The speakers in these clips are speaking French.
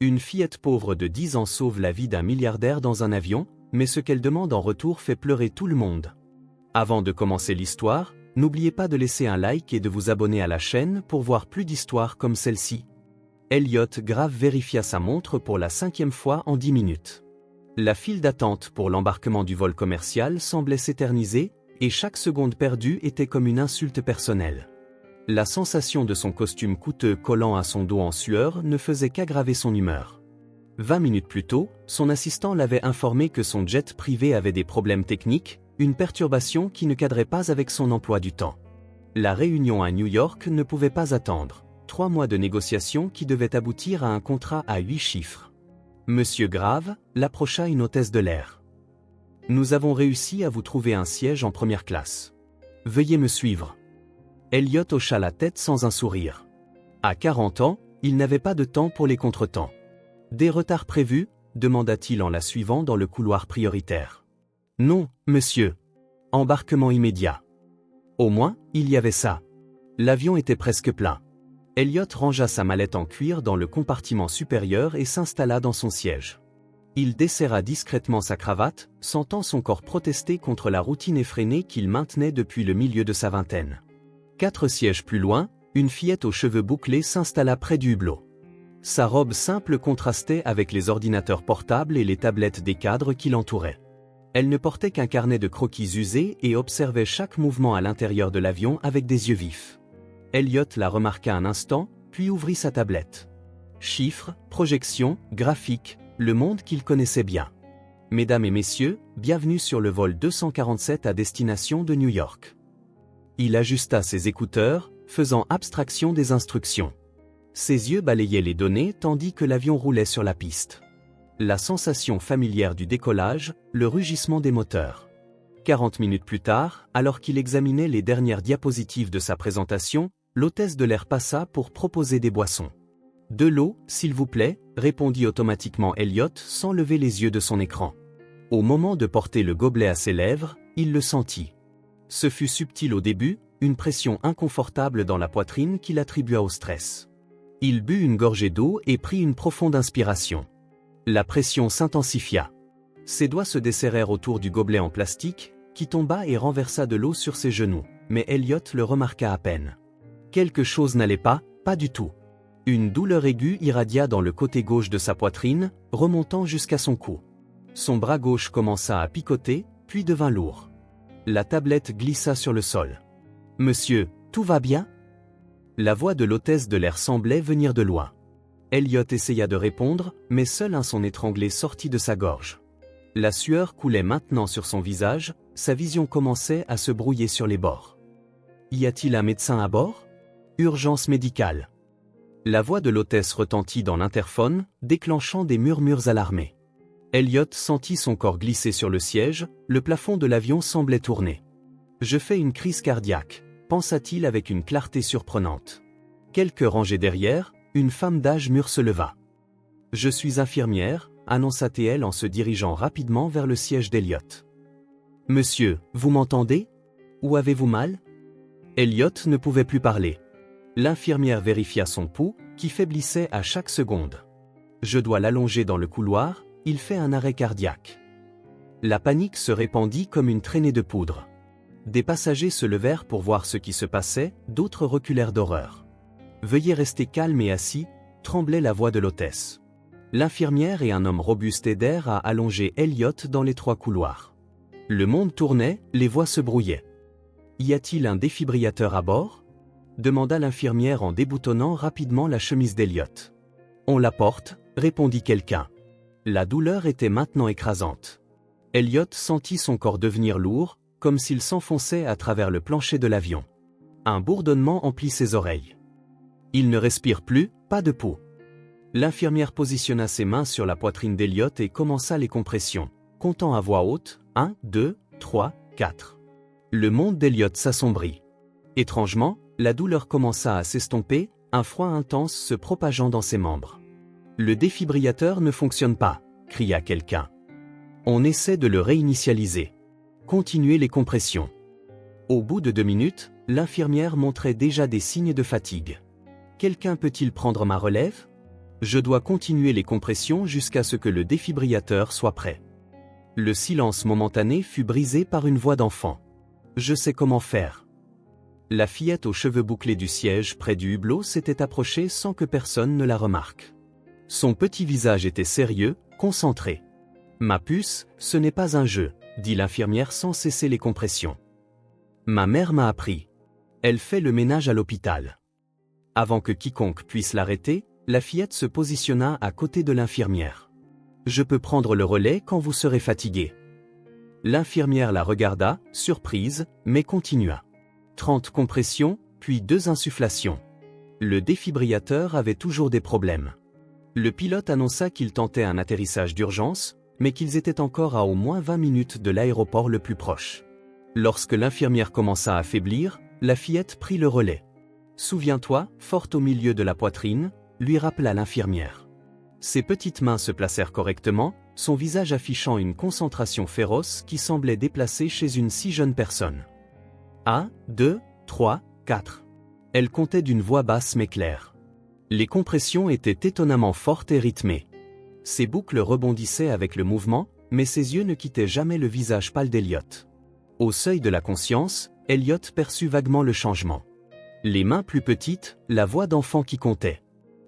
Une fillette pauvre de 10 ans sauve la vie d'un milliardaire dans un avion, mais ce qu'elle demande en retour fait pleurer tout le monde. Avant de commencer l'histoire, n'oubliez pas de laisser un like et de vous abonner à la chaîne pour voir plus d'histoires comme celle-ci. Elliot Grave vérifia sa montre pour la 5e fois en 10 minutes. La file d'attente pour l'embarquement du vol commercial semblait s'éterniser, et chaque seconde perdue était comme une insulte personnelle. La sensation de son costume coûteux collant à son dos en sueur ne faisait qu'aggraver son humeur. 20 minutes plus tôt, son assistant l'avait informé que son jet privé avait des problèmes techniques, une perturbation qui ne cadrait pas avec son emploi du temps. La réunion à New York ne pouvait pas attendre. 3 mois de négociations qui devaient aboutir à un contrat à 8 chiffres. Monsieur Grave l'approcha une hôtesse de l'air. « Nous avons réussi à vous trouver un siège en première classe. Veuillez me suivre. » Elliot hocha la tête sans un sourire. À 40 ans, il n'avait pas de temps pour les contretemps. « Des retards prévus ?» demanda-t-il en la suivant dans le couloir prioritaire. « Non, monsieur. Embarquement immédiat. » Au moins, il y avait ça. L'avion était presque plein. Elliot rangea sa mallette en cuir dans le compartiment supérieur et s'installa dans son siège. Il desserra discrètement sa cravate, sentant son corps protester contre la routine effrénée qu'il maintenait depuis le milieu de sa vingtaine. 4 sièges plus loin, une fillette aux cheveux bouclés s'installa près du hublot. Sa robe simple contrastait avec les ordinateurs portables et les tablettes des cadres qui l'entouraient. Elle ne portait qu'un carnet de croquis usés et observait chaque mouvement à l'intérieur de l'avion avec des yeux vifs. Elliot la remarqua un instant, puis ouvrit sa tablette. Chiffres, projections, graphiques, le monde qu'il connaissait bien. Mesdames et messieurs, bienvenue sur le vol 247 à destination de New York. Il ajusta ses écouteurs, faisant abstraction des instructions. Ses yeux balayaient les données tandis que l'avion roulait sur la piste. La sensation familière du décollage, le rugissement des moteurs. 40 minutes plus tard, alors qu'il examinait les dernières diapositives de sa présentation, l'hôtesse de l'air passa pour proposer des boissons. « De l'eau, s'il vous plaît » répondit automatiquement Elliot sans lever les yeux de son écran. Au moment de porter le gobelet à ses lèvres, il le sentit. Ce fut subtil au début, une pression inconfortable dans la poitrine qu'il attribua au stress. Il but une gorgée d'eau et prit une profonde inspiration. La pression s'intensifia. Ses doigts se desserrèrent autour du gobelet en plastique, qui tomba et renversa de l'eau sur ses genoux, mais Elliot le remarqua à peine. Quelque chose n'allait pas du tout. Une douleur aiguë irradia dans le côté gauche de sa poitrine, remontant jusqu'à son cou. Son bras gauche commença à picoter, puis devint lourd. La tablette glissa sur le sol. « Monsieur, tout va bien ?» La voix de l'hôtesse de l'air semblait venir de loin. Elliot essaya de répondre, mais seul un son étranglé sortit de sa gorge. La sueur coulait maintenant sur son visage, sa vision commençait à se brouiller sur les bords. « Y a-t-il un médecin à bord ? Urgence médicale. » La voix de l'hôtesse retentit dans l'interphone, déclenchant des murmures alarmés. Elliot sentit son corps glisser sur le siège, le plafond de l'avion semblait tourner. « Je fais une crise cardiaque », pensa-t-il avec une clarté surprenante. Quelques rangées derrière, une femme d'âge mûr se leva. « Je suis infirmière », annonça-t-elle en se dirigeant rapidement vers le siège d'Elliot. « Monsieur, vous m'entendez ? Où avez-vous mal ?» Elliot ne pouvait plus parler. L'infirmière vérifia son pouls, qui faiblissait à chaque seconde. « Je dois l'allonger dans le couloir, il fait un arrêt cardiaque. » La panique se répandit comme une traînée de poudre. Des passagers se levèrent pour voir ce qui se passait, d'autres reculèrent d'horreur. « Veuillez rester calme et assis », tremblait la voix de l'hôtesse. L'infirmière et un homme robuste aidèrent à allonger Elliot dans l'étroit couloir. Le monde tournait, les voix se brouillaient. « Y a-t-il un défibrillateur à bord ?» demanda l'infirmière en déboutonnant rapidement la chemise d'Elliot. « On l'apporte », répondit quelqu'un. La douleur était maintenant écrasante. Elliot sentit son corps devenir lourd, comme s'il s'enfonçait à travers le plancher de l'avion. Un bourdonnement emplit ses oreilles. Il ne respire plus, pas de pouls. L'infirmière positionna ses mains sur la poitrine d'Elliot et commença les compressions, comptant à voix haute, 1, 2, 3, 4. Le monde d'Elliot s'assombrit. Étrangement, la douleur commença à s'estomper, un froid intense se propageant dans ses membres. « Le défibrillateur ne fonctionne pas », cria quelqu'un. « On essaie de le réinitialiser. Continuez les compressions. » Au bout de 2 minutes, l'infirmière montrait déjà des signes de fatigue. « Quelqu'un peut-il prendre ma relève ? Je dois continuer les compressions jusqu'à ce que le défibrillateur soit prêt. Le silence momentané fut brisé par une voix d'enfant. Je sais comment faire. La fillette aux cheveux bouclés du siège près du hublot s'était approchée sans que personne ne la remarque. Son petit visage était sérieux, concentré. Ma puce, ce n'est pas un jeu, dit l'infirmière sans cesser les compressions. Ma mère m'a appris. Elle fait le ménage à l'hôpital. Avant que quiconque puisse l'arrêter, la fillette se positionna à côté de l'infirmière. Je peux prendre le relais quand vous serez fatigué. L'infirmière la regarda, surprise, mais continua. 30 compressions, puis 2 insufflations. Le défibrillateur avait toujours des problèmes. Le pilote annonça qu'il tentait un atterrissage d'urgence, mais qu'ils étaient encore à au moins 20 minutes de l'aéroport le plus proche. Lorsque l'infirmière commença à faiblir, la fillette prit le relais. Souviens-toi, forte au milieu de la poitrine, lui rappela l'infirmière. Ses petites mains se placèrent correctement, son visage affichant une concentration féroce qui semblait déplacée chez une si jeune personne. 1, 2, 3, 4. Elle comptait d'une voix basse mais claire. Les compressions étaient étonnamment fortes et rythmées. Ses boucles rebondissaient avec le mouvement, mais ses yeux ne quittaient jamais le visage pâle d'Elliot. Au seuil de la conscience, Elliot perçut vaguement le changement. Les mains plus petites, la voix d'enfant qui comptait.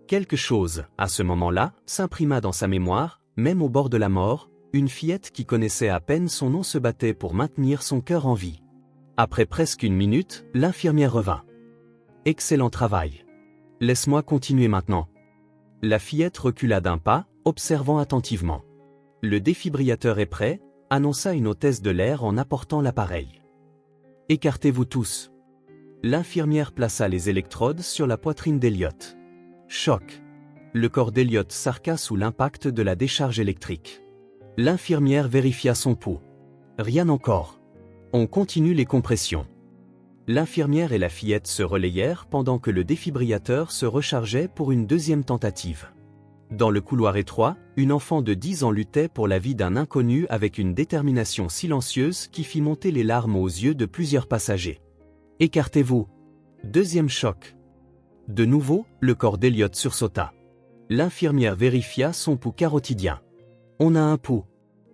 Quelque chose, à ce moment-là, s'imprima dans sa mémoire, même au bord de la mort, une fillette qui connaissait à peine son nom se battait pour maintenir son cœur en vie. Après presque une minute, l'infirmière revint. « Excellent travail. Laisse-moi continuer maintenant. » La fillette recula d'un pas, observant attentivement. « Le défibrillateur est prêt », annonça une hôtesse de l'air en apportant l'appareil. « Écartez-vous tous. » L'infirmière plaça les électrodes sur la poitrine d'Elliot. Choc. Le corps d'Elliot s'arqua sous l'impact de la décharge électrique. L'infirmière vérifia son pouls. Rien encore. On continue les compressions. L'infirmière et la fillette se relayèrent pendant que le défibrillateur se rechargeait pour une deuxième tentative. Dans le couloir étroit, une enfant de 10 ans luttait pour la vie d'un inconnu avec une détermination silencieuse qui fit monter les larmes aux yeux de plusieurs passagers. « Écartez-vous !» Deuxième choc. De nouveau, le corps d'Elliot sursauta. L'infirmière vérifia son pouls carotidien. « On a un pouls.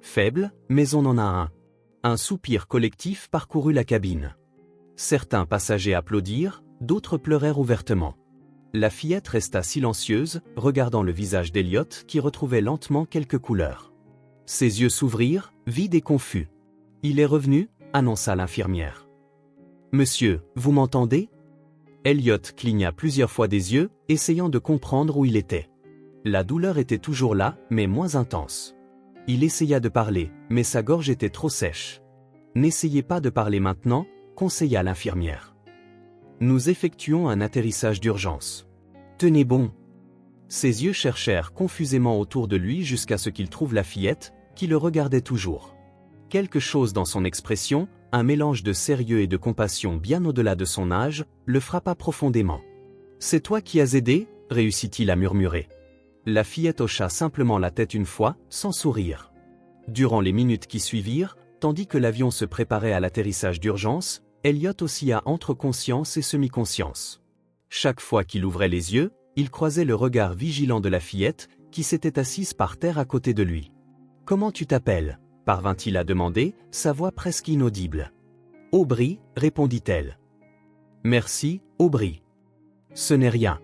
Faible, mais on en a un. » Un soupir collectif parcourut la cabine. Certains passagers applaudirent, d'autres pleurèrent ouvertement. La fillette resta silencieuse, regardant le visage d'Elliot qui retrouvait lentement quelques couleurs. Ses yeux s'ouvrirent, vides et confus. « Il est revenu » annonça l'infirmière. « Monsieur, vous m'entendez » Elliot cligna plusieurs fois des yeux, essayant de comprendre où il était. La douleur était toujours là, mais moins intense. Il essaya de parler, mais sa gorge était trop sèche. « N'essayez pas de parler maintenant » conseilla l'infirmière. « Nous effectuons un atterrissage d'urgence. Tenez bon. » Ses yeux cherchèrent confusément autour de lui jusqu'à ce qu'il trouve la fillette, qui le regardait toujours. Quelque chose dans son expression, un mélange de sérieux et de compassion bien au-delà de son âge, le frappa profondément. « C'est toi qui as aidé » réussit-il à murmurer. La fillette hocha simplement la tête une fois, sans sourire. Durant les minutes qui suivirent, tandis que l'avion se préparait à l'atterrissage d'urgence, Elliot oscilla entre conscience et semi-conscience. Chaque fois qu'il ouvrait les yeux, il croisait le regard vigilant de la fillette, qui s'était assise par terre à côté de lui. « Comment tu t'appelles » parvint-il à demander, sa voix presque inaudible. « Aubry » répondit-elle. « Merci, Aubry. »« Ce n'est rien. »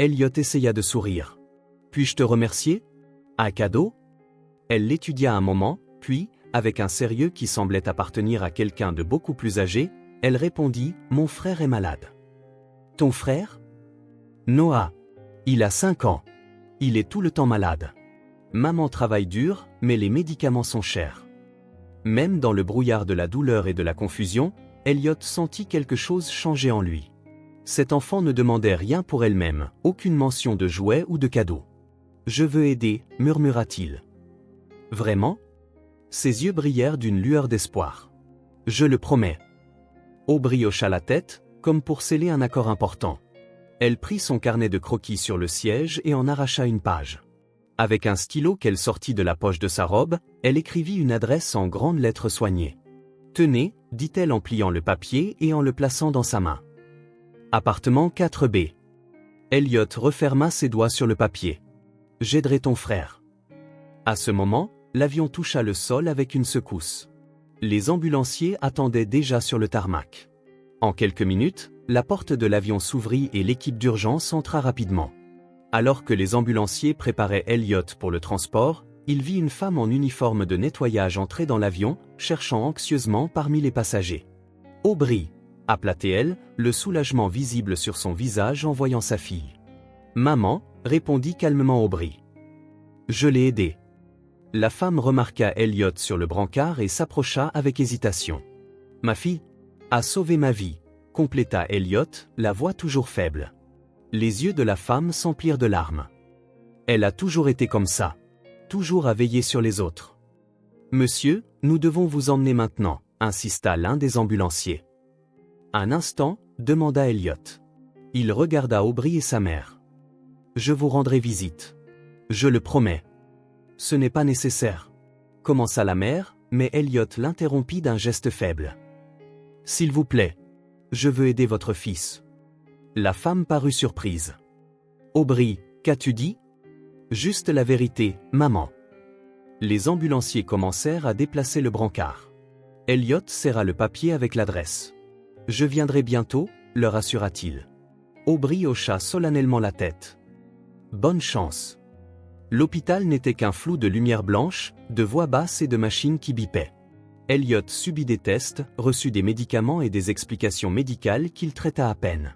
Elliot essaya de sourire. « Puis-je te remercier ? Un cadeau ?» Elle l'étudia un moment, puis, avec un sérieux qui semblait appartenir à quelqu'un de beaucoup plus âgé, elle répondit « Mon frère est malade. »« Ton frère ?» ?»« Noah. Il a 5 ans. Il est tout le temps malade. Maman travaille dur, mais les médicaments sont chers. » Même dans le brouillard de la douleur et de la confusion, Elliot sentit quelque chose changer en lui. Cet enfant ne demandait rien pour elle-même, aucune mention de jouet ou de cadeau. « Je veux aider » murmura-t-il. « Vraiment ?» Ses yeux brillèrent d'une lueur d'espoir. « Je le promets. » Aubry hocha la tête, comme pour sceller un accord important. Elle prit son carnet de croquis sur le siège et en arracha une page. Avec un stylo qu'elle sortit de la poche de sa robe, elle écrivit une adresse en grandes lettres soignées. « Tenez » dit-elle en pliant le papier et en le plaçant dans sa main. « Appartement 4B. » Elliot referma ses doigts sur le papier. J'aiderai ton frère. À ce moment, l'avion toucha le sol avec une secousse. Les ambulanciers attendaient déjà sur le tarmac. En quelques minutes, la porte de l'avion s'ouvrit et l'équipe d'urgence entra rapidement. Alors que les ambulanciers préparaient Elliot pour le transport, il vit une femme en uniforme de nettoyage entrer dans l'avion, cherchant anxieusement parmi les passagers. « Aubrey !» appela-t-elle, le soulagement visible sur son visage en voyant sa fille. « Maman !» répondit calmement Aubrey. « Je l'ai aidé. » La femme remarqua Elliot sur le brancard et s'approcha avec hésitation. « Ma fille a sauvé ma vie !» compléta Elliot, la voix toujours faible. Les yeux de la femme s'emplirent de larmes. Elle a toujours été comme ça. Toujours à veiller sur les autres. « Monsieur, nous devons vous emmener maintenant », insista l'un des ambulanciers. « Un instant », demanda Elliot. Il regarda Aubrey et sa mère. « Je vous rendrai visite. Je le promets. »« Ce n'est pas nécessaire. » commença la mère, mais Elliot l'interrompit d'un geste faible. « S'il vous plaît. Je veux aider votre fils. » La femme parut surprise. « Aubrey, qu'as-tu dit ? » ?»« Juste la vérité, maman. » Les ambulanciers commencèrent à déplacer le brancard. Elliot serra le papier avec l'adresse. « Je viendrai bientôt », leur assura-t-il. Aubrey hocha solennellement la tête. « Bonne chance. » L'hôpital n'était qu'un flou de lumière blanche, de voix basses et de machines qui bipaient. Elliot subit des tests, reçut des médicaments et des explications médicales qu'il traita à peine.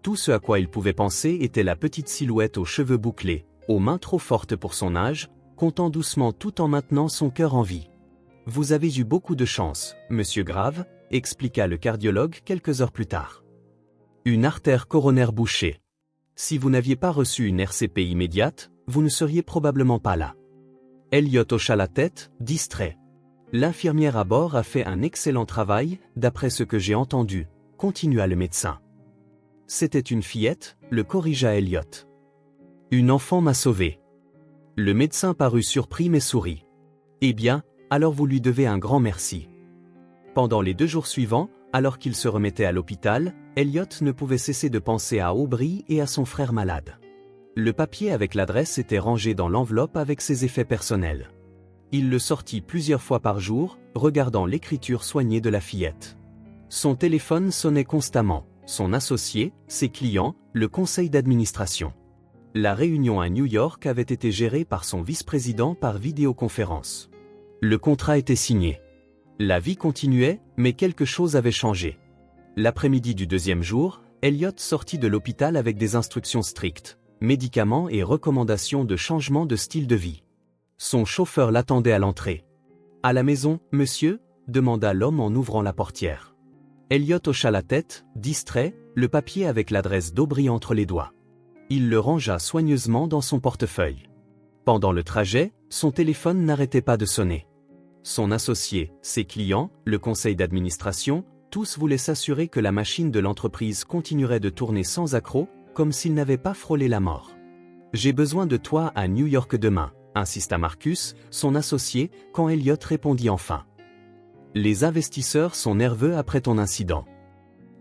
Tout ce à quoi il pouvait penser était la petite silhouette aux cheveux bouclés, aux mains trop fortes pour son âge, comptant doucement tout en maintenant son cœur en vie. « Vous avez eu beaucoup de chance, monsieur Grave », expliqua le cardiologue quelques heures plus tard. « Une artère coronaire bouchée. Si vous n'aviez pas reçu une RCP immédiate, vous ne seriez probablement pas là. » Elliot hocha la tête, distrait. « L'infirmière à bord a fait un excellent travail, d'après ce que j'ai entendu », continua le médecin. « C'était une fillette », le corrigea Elliot. « Une enfant m'a sauvé. » Le médecin parut surpris mais sourit. « Eh bien, alors vous lui devez un grand merci. » Pendant les 2 jours suivants, alors qu'il se remettait à l'hôpital, Elliot ne pouvait cesser de penser à Aubrey et à son frère malade. Le papier avec l'adresse était rangé dans l'enveloppe avec ses effets personnels. Il le sortit plusieurs fois par jour, regardant l'écriture soignée de la fillette. Son téléphone sonnait constamment, son associé, ses clients, le conseil d'administration. La réunion à New York avait été gérée par son vice-président par vidéoconférence. Le contrat était signé. La vie continuait, mais quelque chose avait changé. L'après-midi du 2e jour, Elliot sortit de l'hôpital avec des instructions strictes, médicaments et recommandations de changement de style de vie. Son chauffeur l'attendait à l'entrée. « À la maison, monsieur ?» demanda l'homme en ouvrant la portière. Elliot hocha la tête, distrait, le papier avec l'adresse d'Aubrey entre les doigts. Il le rangea soigneusement dans son portefeuille. Pendant le trajet, son téléphone n'arrêtait pas de sonner. Son associé, ses clients, le conseil d'administration, tous voulaient s'assurer que la machine de l'entreprise continuerait de tourner sans accroc, comme s'il n'avait pas frôlé la mort. « J'ai besoin de toi à New York demain », insista Marcus, son associé, quand Elliot répondit enfin. « Les investisseurs sont nerveux après ton incident. »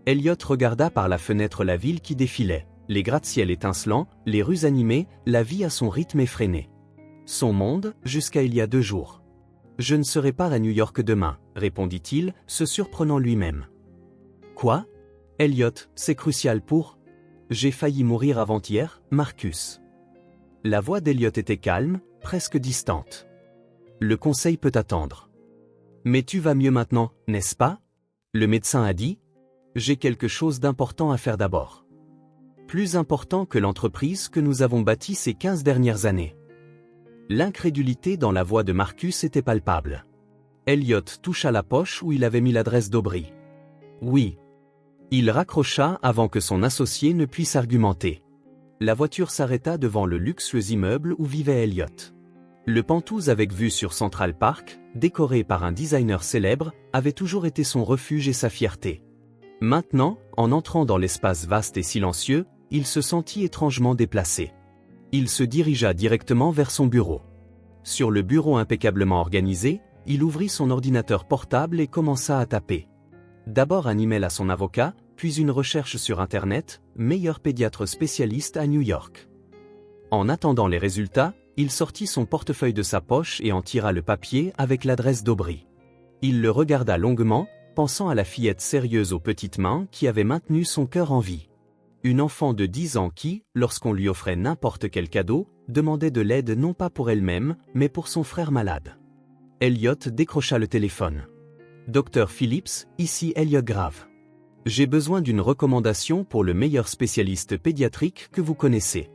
Elliot regarda par la fenêtre la ville qui défilait, les gratte-ciel étincelants, les rues animées, la vie à son rythme effréné. Son monde, jusqu'à il y a 2 jours. « Je ne serai pas à New York demain », répondit-il, se surprenant lui-même. « Quoi ? Elliot, c'est crucial pour… J'ai failli mourir avant-hier, Marcus. » La voix d'Elliot était calme, presque distante. « Le conseil peut attendre. »« Mais tu vas mieux maintenant, n'est-ce pas ? » Le médecin a dit. « J'ai quelque chose d'important à faire d'abord. Plus important que l'entreprise que nous avons bâtie ces 15 dernières années. » L'incrédulité dans la voix de Marcus était palpable. Elliot toucha la poche où il avait mis l'adresse d'Aubrey. « Oui. » Il raccrocha avant que son associé ne puisse argumenter. La voiture s'arrêta devant le luxueux immeuble où vivait Elliot. Le Penthouse avec vue sur Central Park, décoré par un designer célèbre, avait toujours été son refuge et sa fierté. Maintenant, en entrant dans l'espace vaste et silencieux, il se sentit étrangement déplacé. Il se dirigea directement vers son bureau. Sur le bureau impeccablement organisé, il ouvrit son ordinateur portable et commença à taper. D'abord un email à son avocat, puis une recherche sur Internet, meilleur pédiatre spécialiste à New York. En attendant les résultats, il sortit son portefeuille de sa poche et en tira le papier avec l'adresse d'Aubry. Il le regarda longuement, pensant à la fillette sérieuse aux petites mains qui avait maintenu son cœur en vie. Une enfant de 10 ans qui, lorsqu'on lui offrait n'importe quel cadeau, demandait de l'aide non pas pour elle-même, mais pour son frère malade. Elliot décrocha le téléphone. « Dr Phillips, ici Elliot Grave. J'ai besoin d'une recommandation pour le meilleur spécialiste pédiatrique que vous connaissez.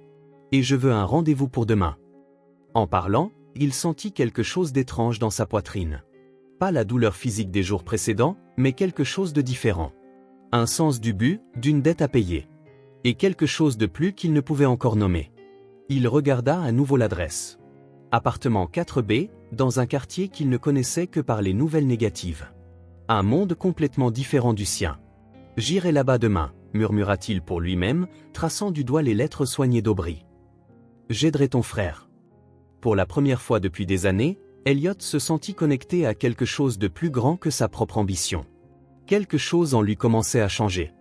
Et je veux un rendez-vous pour demain. » En parlant, il sentit quelque chose d'étrange dans sa poitrine. Pas la douleur physique des jours précédents, mais quelque chose de différent. Un sens du but, d'une dette à payer. Et quelque chose de plus qu'il ne pouvait encore nommer. Il regarda à nouveau l'adresse. Appartement 4B, dans un quartier qu'il ne connaissait que par les nouvelles négatives. Un monde complètement différent du sien. « J'irai là-bas demain », murmura-t-il pour lui-même, traçant du doigt les lettres soignées d'Aubry. « J'aiderai ton frère. » Pour la première fois depuis des années, Elliot se sentit connecté à quelque chose de plus grand que sa propre ambition. Quelque chose en lui commençait à changer.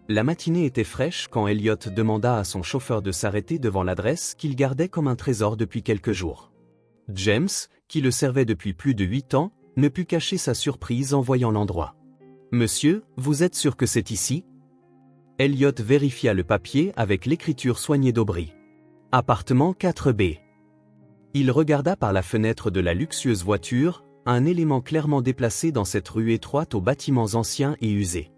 La matinée était fraîche quand Elliot demanda à son chauffeur de s'arrêter devant l'adresse qu'il gardait comme un trésor depuis quelques jours. James, qui le servait depuis plus de 8 ans, ne put cacher sa surprise en voyant l'endroit. « Monsieur, vous êtes sûr que c'est ici ?» Elliot vérifia le papier avec l'écriture soignée d'Aubry. « Appartement 4B. » Il regarda par la fenêtre de la luxueuse voiture, un élément clairement déplacé dans cette rue étroite aux bâtiments anciens et usés.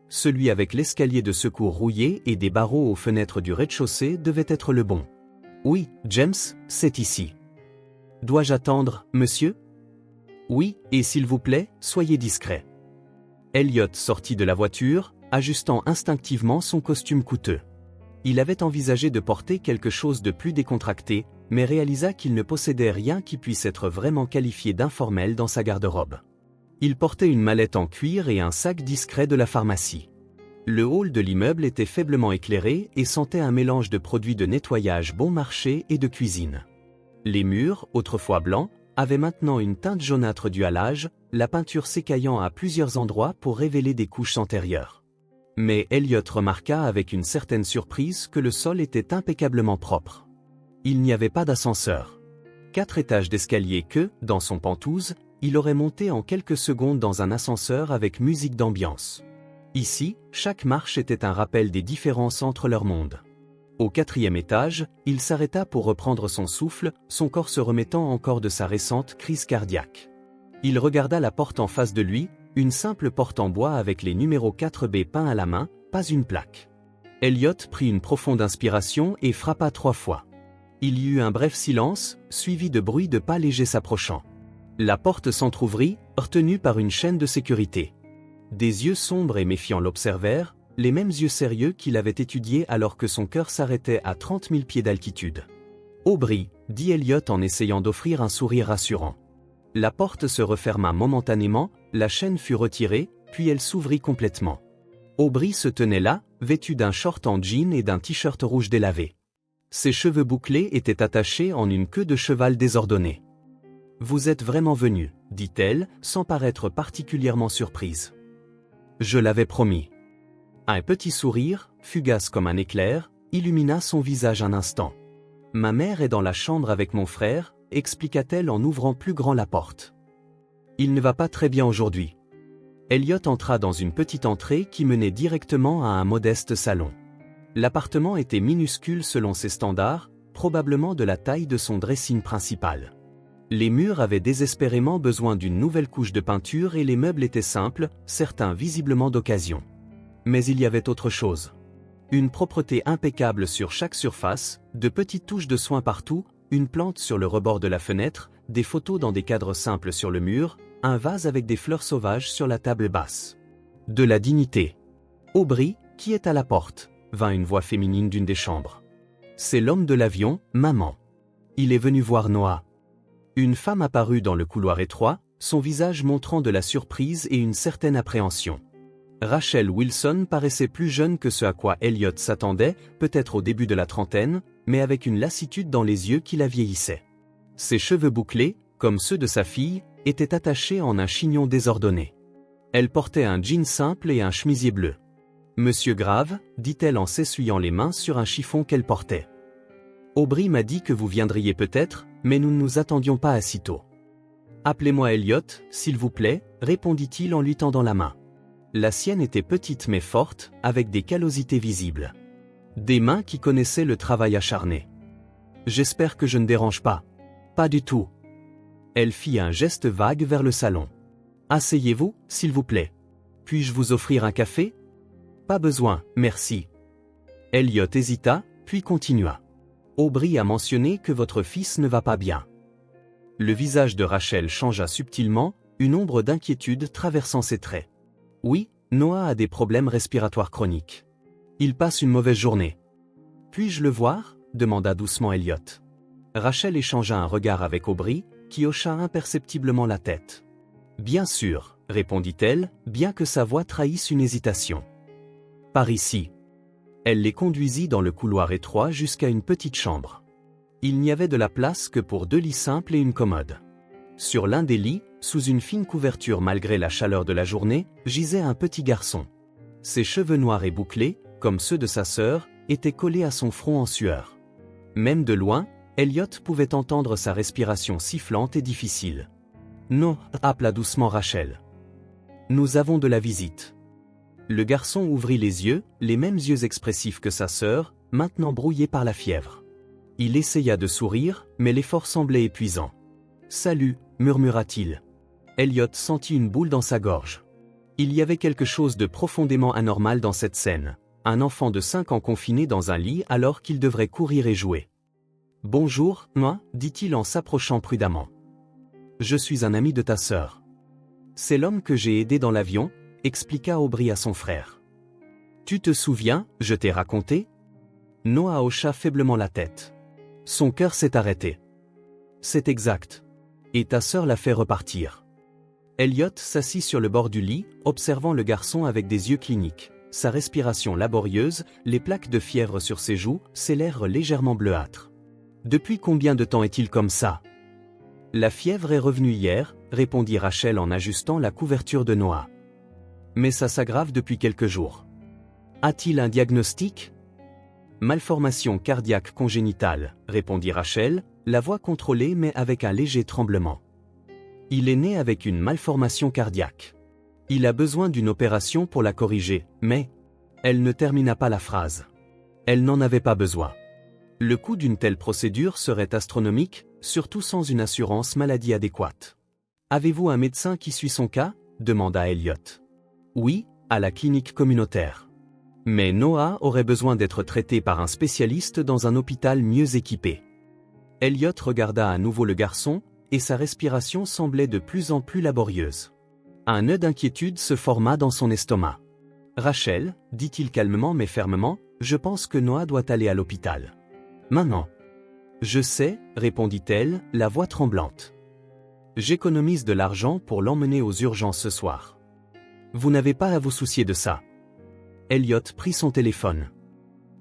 Celui avec l'escalier de secours rouillé et des barreaux aux fenêtres du rez-de-chaussée devait être le bon. « Oui, James, c'est ici. »« Dois-je attendre, monsieur ?»« Oui, et s'il vous plaît, soyez discret. » Elliot sortit de la voiture, ajustant instinctivement son costume coûteux. Il avait envisagé de porter quelque chose de plus décontracté, mais réalisa qu'il ne possédait rien qui puisse être vraiment qualifié d'informel dans sa garde-robe. Il portait une mallette en cuir et un sac discret de la pharmacie. Le hall de l'immeuble était faiblement éclairé et sentait un mélange de produits de nettoyage bon marché et de cuisine. Les murs, autrefois blancs, avaient maintenant une teinte jaunâtre due à l'âge, la peinture s'écaillant à plusieurs endroits pour révéler des couches antérieures. Mais Elliot remarqua avec une certaine surprise que le sol était impeccablement propre. Il n'y avait pas d'ascenseur. 4 étages d'escalier que, dans son Penthouse, il aurait monté en quelques secondes dans un ascenseur avec musique d'ambiance. Ici, chaque marche était un rappel des différences entre leurs mondes. Au 4e étage, il s'arrêta pour reprendre son souffle, son corps se remettant encore de sa récente crise cardiaque. Il regarda la porte en face de lui, une simple porte en bois avec les numéros 4B peints à la main, pas une plaque. Elliot prit une profonde inspiration et frappa 3 fois. Il y eut un bref silence, suivi de bruits de pas légers s'approchant. La porte s'entr'ouvrit, retenue par une chaîne de sécurité. Des yeux sombres et méfiants l'observèrent, les mêmes yeux sérieux qu'il avait étudiés alors que son cœur s'arrêtait à 30 000 pieds d'altitude. « Aubry », dit Elliot en essayant d'offrir un sourire rassurant. La porte se referma momentanément, la chaîne fut retirée, puis elle s'ouvrit complètement. Aubry se tenait là, vêtu d'un short en jean et d'un t-shirt rouge délavé. Ses cheveux bouclés étaient attachés en une queue de cheval désordonnée. « Vous êtes vraiment venu, » dit-elle, sans paraître particulièrement surprise. « Je l'avais promis. » Un petit sourire, fugace comme un éclair, illumina son visage un instant. « Ma mère est dans la chambre avec mon frère, » expliqua-t-elle en ouvrant plus grand la porte. « Il ne va pas très bien aujourd'hui. » Elliot entra dans une petite entrée qui menait directement à un modeste salon. L'appartement était minuscule selon ses standards, probablement de la taille de son dressing principal. Les murs avaient désespérément besoin d'une nouvelle couche de peinture et les meubles étaient simples, certains visiblement d'occasion. Mais il y avait autre chose. Une propreté impeccable sur chaque surface, de petites touches de soin partout, une plante sur le rebord de la fenêtre, des photos dans des cadres simples sur le mur, un vase avec des fleurs sauvages sur la table basse. De la dignité. « Aubry, qui est à la porte ?» vint une voix féminine d'une des chambres. « C'est l'homme de l'avion, maman. Il est venu voir Noah. » Une femme apparut dans le couloir étroit, son visage montrant de la surprise et une certaine appréhension. Rachel Wilson paraissait plus jeune que ce à quoi Elliot s'attendait, peut-être au début de la trentaine, mais avec une lassitude dans les yeux qui la vieillissait. Ses cheveux bouclés, comme ceux de sa fille, étaient attachés en un chignon désordonné. Elle portait un jean simple et un chemisier bleu. Monsieur Grave, dit-elle en s'essuyant les mains sur un chiffon qu'elle portait. Aubry m'a dit que vous viendriez peut-être, mais nous ne nous attendions pas à si tôt. Appelez-moi Elliot, s'il vous plaît, répondit-il en lui tendant la main. La sienne était petite mais forte, avec des callosités visibles. Des mains qui connaissaient le travail acharné. J'espère que je ne dérange pas. Pas du tout. Elle fit un geste vague vers le salon. Asseyez-vous, s'il vous plaît. Puis-je vous offrir un café? Pas besoin, merci. Elliot hésita, puis continua. Aubry a mentionné que votre fils ne va pas bien. Le visage de Rachel changea subtilement, une ombre d'inquiétude traversant ses traits. Oui, Noah a des problèmes respiratoires chroniques. Il passe une mauvaise journée. Puis-je le voir? Demanda doucement Elliot. Rachel échangea un regard avec Aubry, qui hocha imperceptiblement la tête. Bien sûr, répondit-elle, bien que sa voix trahisse une hésitation. Par ici. Elle les conduisit dans le couloir étroit jusqu'à une petite chambre. Il n'y avait de la place que pour 2 lits simples et une commode. Sur l'un des lits, sous une fine couverture malgré la chaleur de la journée, gisait un petit garçon. Ses cheveux noirs et bouclés, comme ceux de sa sœur, étaient collés à son front en sueur. Même de loin, Elliot pouvait entendre sa respiration sifflante et difficile. Non, appela doucement Rachel. Nous avons de la visite. Le garçon ouvrit les mêmes yeux expressifs que sa sœur, maintenant brouillés par la fièvre. Il essaya de sourire, mais l'effort semblait épuisant. Salut, murmura-t-il. Elliot sentit une boule dans sa gorge. Il y avait quelque chose de profondément anormal dans cette scène. Un enfant de 5 ans confiné dans un lit alors qu'il devrait courir et jouer. Bonjour, moi, dit-il en s'approchant prudemment. Je suis un ami de ta sœur. C'est l'homme que j'ai aidé dans l'avion, expliqua Aubry à son frère. Tu te souviens, je t'ai raconté? Noah hocha faiblement la tête. Son cœur s'est arrêté. C'est exact. Et ta sœur l'a fait repartir. Elliot s'assit sur le bord du lit, observant le garçon avec des yeux cliniques. Sa respiration laborieuse, les plaques de fièvre sur ses joues, ses lèvres légèrement bleuâtres. Depuis combien de temps est-il comme ça? La fièvre est revenue hier, répondit Rachel en ajustant la couverture de Noah. Mais ça s'aggrave depuis quelques jours. A-t-il un diagnostic? Malformation cardiaque congénitale, répondit Rachel, la voix contrôlée mais avec un léger tremblement. Il est né avec une malformation cardiaque. Il a besoin d'une opération pour la corriger, mais... Elle ne termina pas la phrase. Elle n'en avait pas besoin. Le coût d'une telle procédure serait astronomique, surtout sans une assurance maladie adéquate. Avez-vous un médecin qui suit son cas? Demanda Elliot. Oui, à la clinique communautaire. Mais Noah aurait besoin d'être traité par un spécialiste dans un hôpital mieux équipé. Elliot regarda à nouveau le garçon, et sa respiration semblait de plus en plus laborieuse. Un nœud d'inquiétude se forma dans son estomac. Rachel, dit-il calmement mais fermement, je pense que Noah doit aller à l'hôpital. Maintenant. Je sais, répondit-elle, la voix tremblante. J'économise de l'argent pour l'emmener aux urgences ce soir. Vous n'avez pas à vous soucier de ça. Elliot prit son téléphone.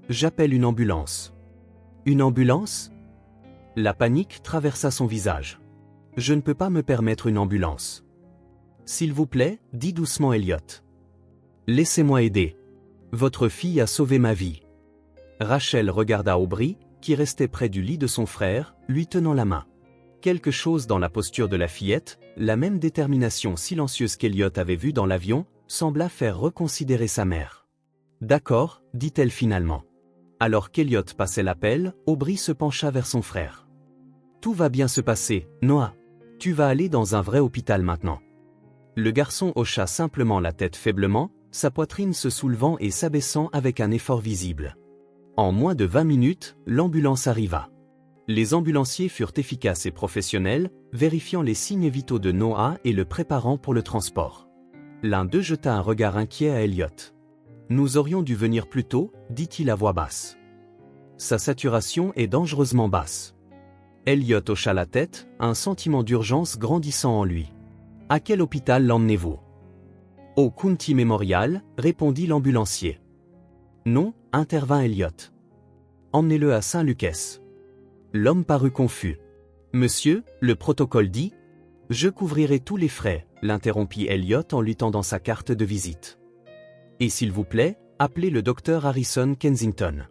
J'appelle une ambulance. Une ambulance? La panique traversa son visage. Je ne peux pas me permettre une ambulance. S'il vous plaît, dit doucement Elliot. Laissez-moi aider. Votre fille a sauvé ma vie. Rachel regarda Aubry, qui restait près du lit de son frère, lui tenant la main. Quelque chose dans la posture de la fillette, la même détermination silencieuse qu'Elliot avait vue dans l'avion, sembla faire reconsidérer sa mère. D'accord, dit-elle finalement. Alors qu'Elliot passait l'appel, Aubry se pencha vers son frère. Tout va bien se passer, Noah. Tu vas aller dans un vrai hôpital maintenant. Le garçon hocha simplement la tête faiblement, sa poitrine se soulevant et s'abaissant avec un effort visible. En moins de 20 minutes, l'ambulance arriva. Les ambulanciers furent efficaces et professionnels, vérifiant les signes vitaux de Noah et le préparant pour le transport. L'un d'eux jeta un regard inquiet à Elliot. Nous aurions dû venir plus tôt, dit-il à voix basse. Sa saturation est dangereusement basse. Elliot hocha la tête, un sentiment d'urgence grandissant en lui. À quel hôpital l'emmenez-vous? Au County Memorial, répondit l'ambulancier. Non, intervint Elliot. Emmenez-le à Saint-Lucas. L'homme parut confus. Monsieur, le protocole dit. Je couvrirai tous les frais, l'interrompit Elliot en lui tendant sa carte de visite. Et s'il vous plaît, appelez le docteur Harrison Kensington.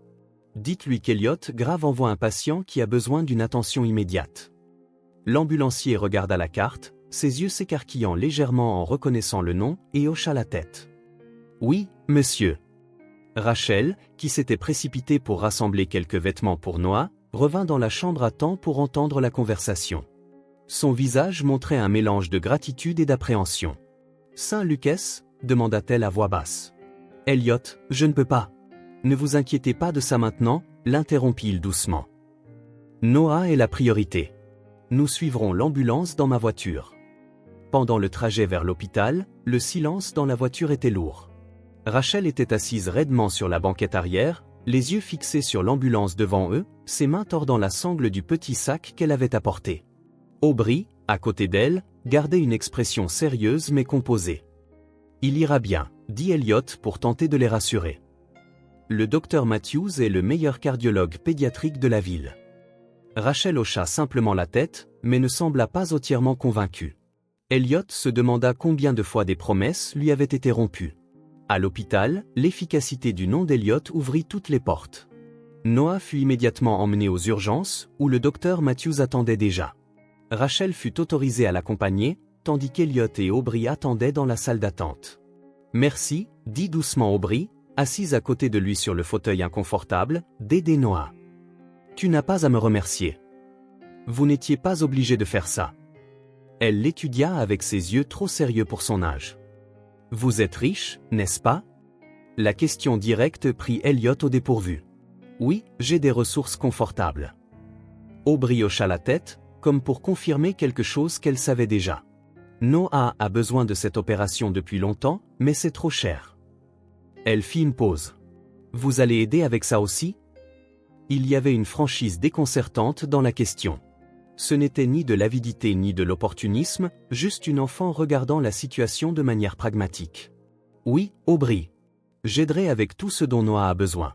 Dites-lui qu'Elliot Grave envoie un patient qui a besoin d'une attention immédiate. L'ambulancier regarda la carte, ses yeux s'écarquillant légèrement en reconnaissant le nom, et hocha la tête. Oui, monsieur. Rachel, qui s'était précipitée pour rassembler quelques vêtements pour Noah, revint dans la chambre à temps pour entendre la conversation. Son visage montrait un mélange de gratitude et d'appréhension. « Saint Lucas ?» demanda-t-elle à voix basse. « Elliot, je ne peux pas. » « Ne vous inquiétez pas de ça maintenant, l'interrompit-il doucement. « Noah est la priorité. Nous suivrons l'ambulance dans ma voiture. » Pendant le trajet vers l'hôpital, le silence dans la voiture était lourd. Rachel était assise raidement sur la banquette arrière, les yeux fixés sur l'ambulance devant eux, ses mains tordant la sangle du petit sac qu'elle avait apporté. Aubrey, à côté d'elle, gardait une expression sérieuse mais composée. « Il ira bien, » dit Elliot pour tenter de les rassurer. Le docteur Matthews est le meilleur cardiologue pédiatrique de la ville. Rachel hocha simplement la tête, mais ne sembla pas entièrement convaincue. Elliot se demanda combien de fois des promesses lui avaient été rompues. À l'hôpital, l'efficacité du nom d'Elliot ouvrit toutes les portes. Noah fut immédiatement emmené aux urgences, où le docteur Matthews attendait déjà. Rachel fut autorisée à l'accompagner, tandis qu'Elliot et Aubrey attendaient dans la salle d'attente. « Merci » dit doucement Aubrey, assise à côté de lui sur le fauteuil inconfortable, d'aider Noah. « Tu n'as pas à me remercier. Vous n'étiez pas obligé de faire ça. » Elle l'étudia avec ses yeux trop sérieux pour son âge. « Vous êtes riche, n'est-ce pas ?» La question directe prit Elliot au dépourvu. « Oui, j'ai des ressources confortables. » Aubrey hocha la tête, comme pour confirmer quelque chose qu'elle savait déjà. « Noah a besoin de cette opération depuis longtemps, mais c'est trop cher. » Elle fit une pause. « Vous allez aider avec ça aussi ?» Il y avait une franchise déconcertante dans la question. Ce n'était ni de l'avidité ni de l'opportunisme, juste une enfant regardant la situation de manière pragmatique. « Oui, Aubrey. J'aiderai avec tout ce dont Noah a besoin. »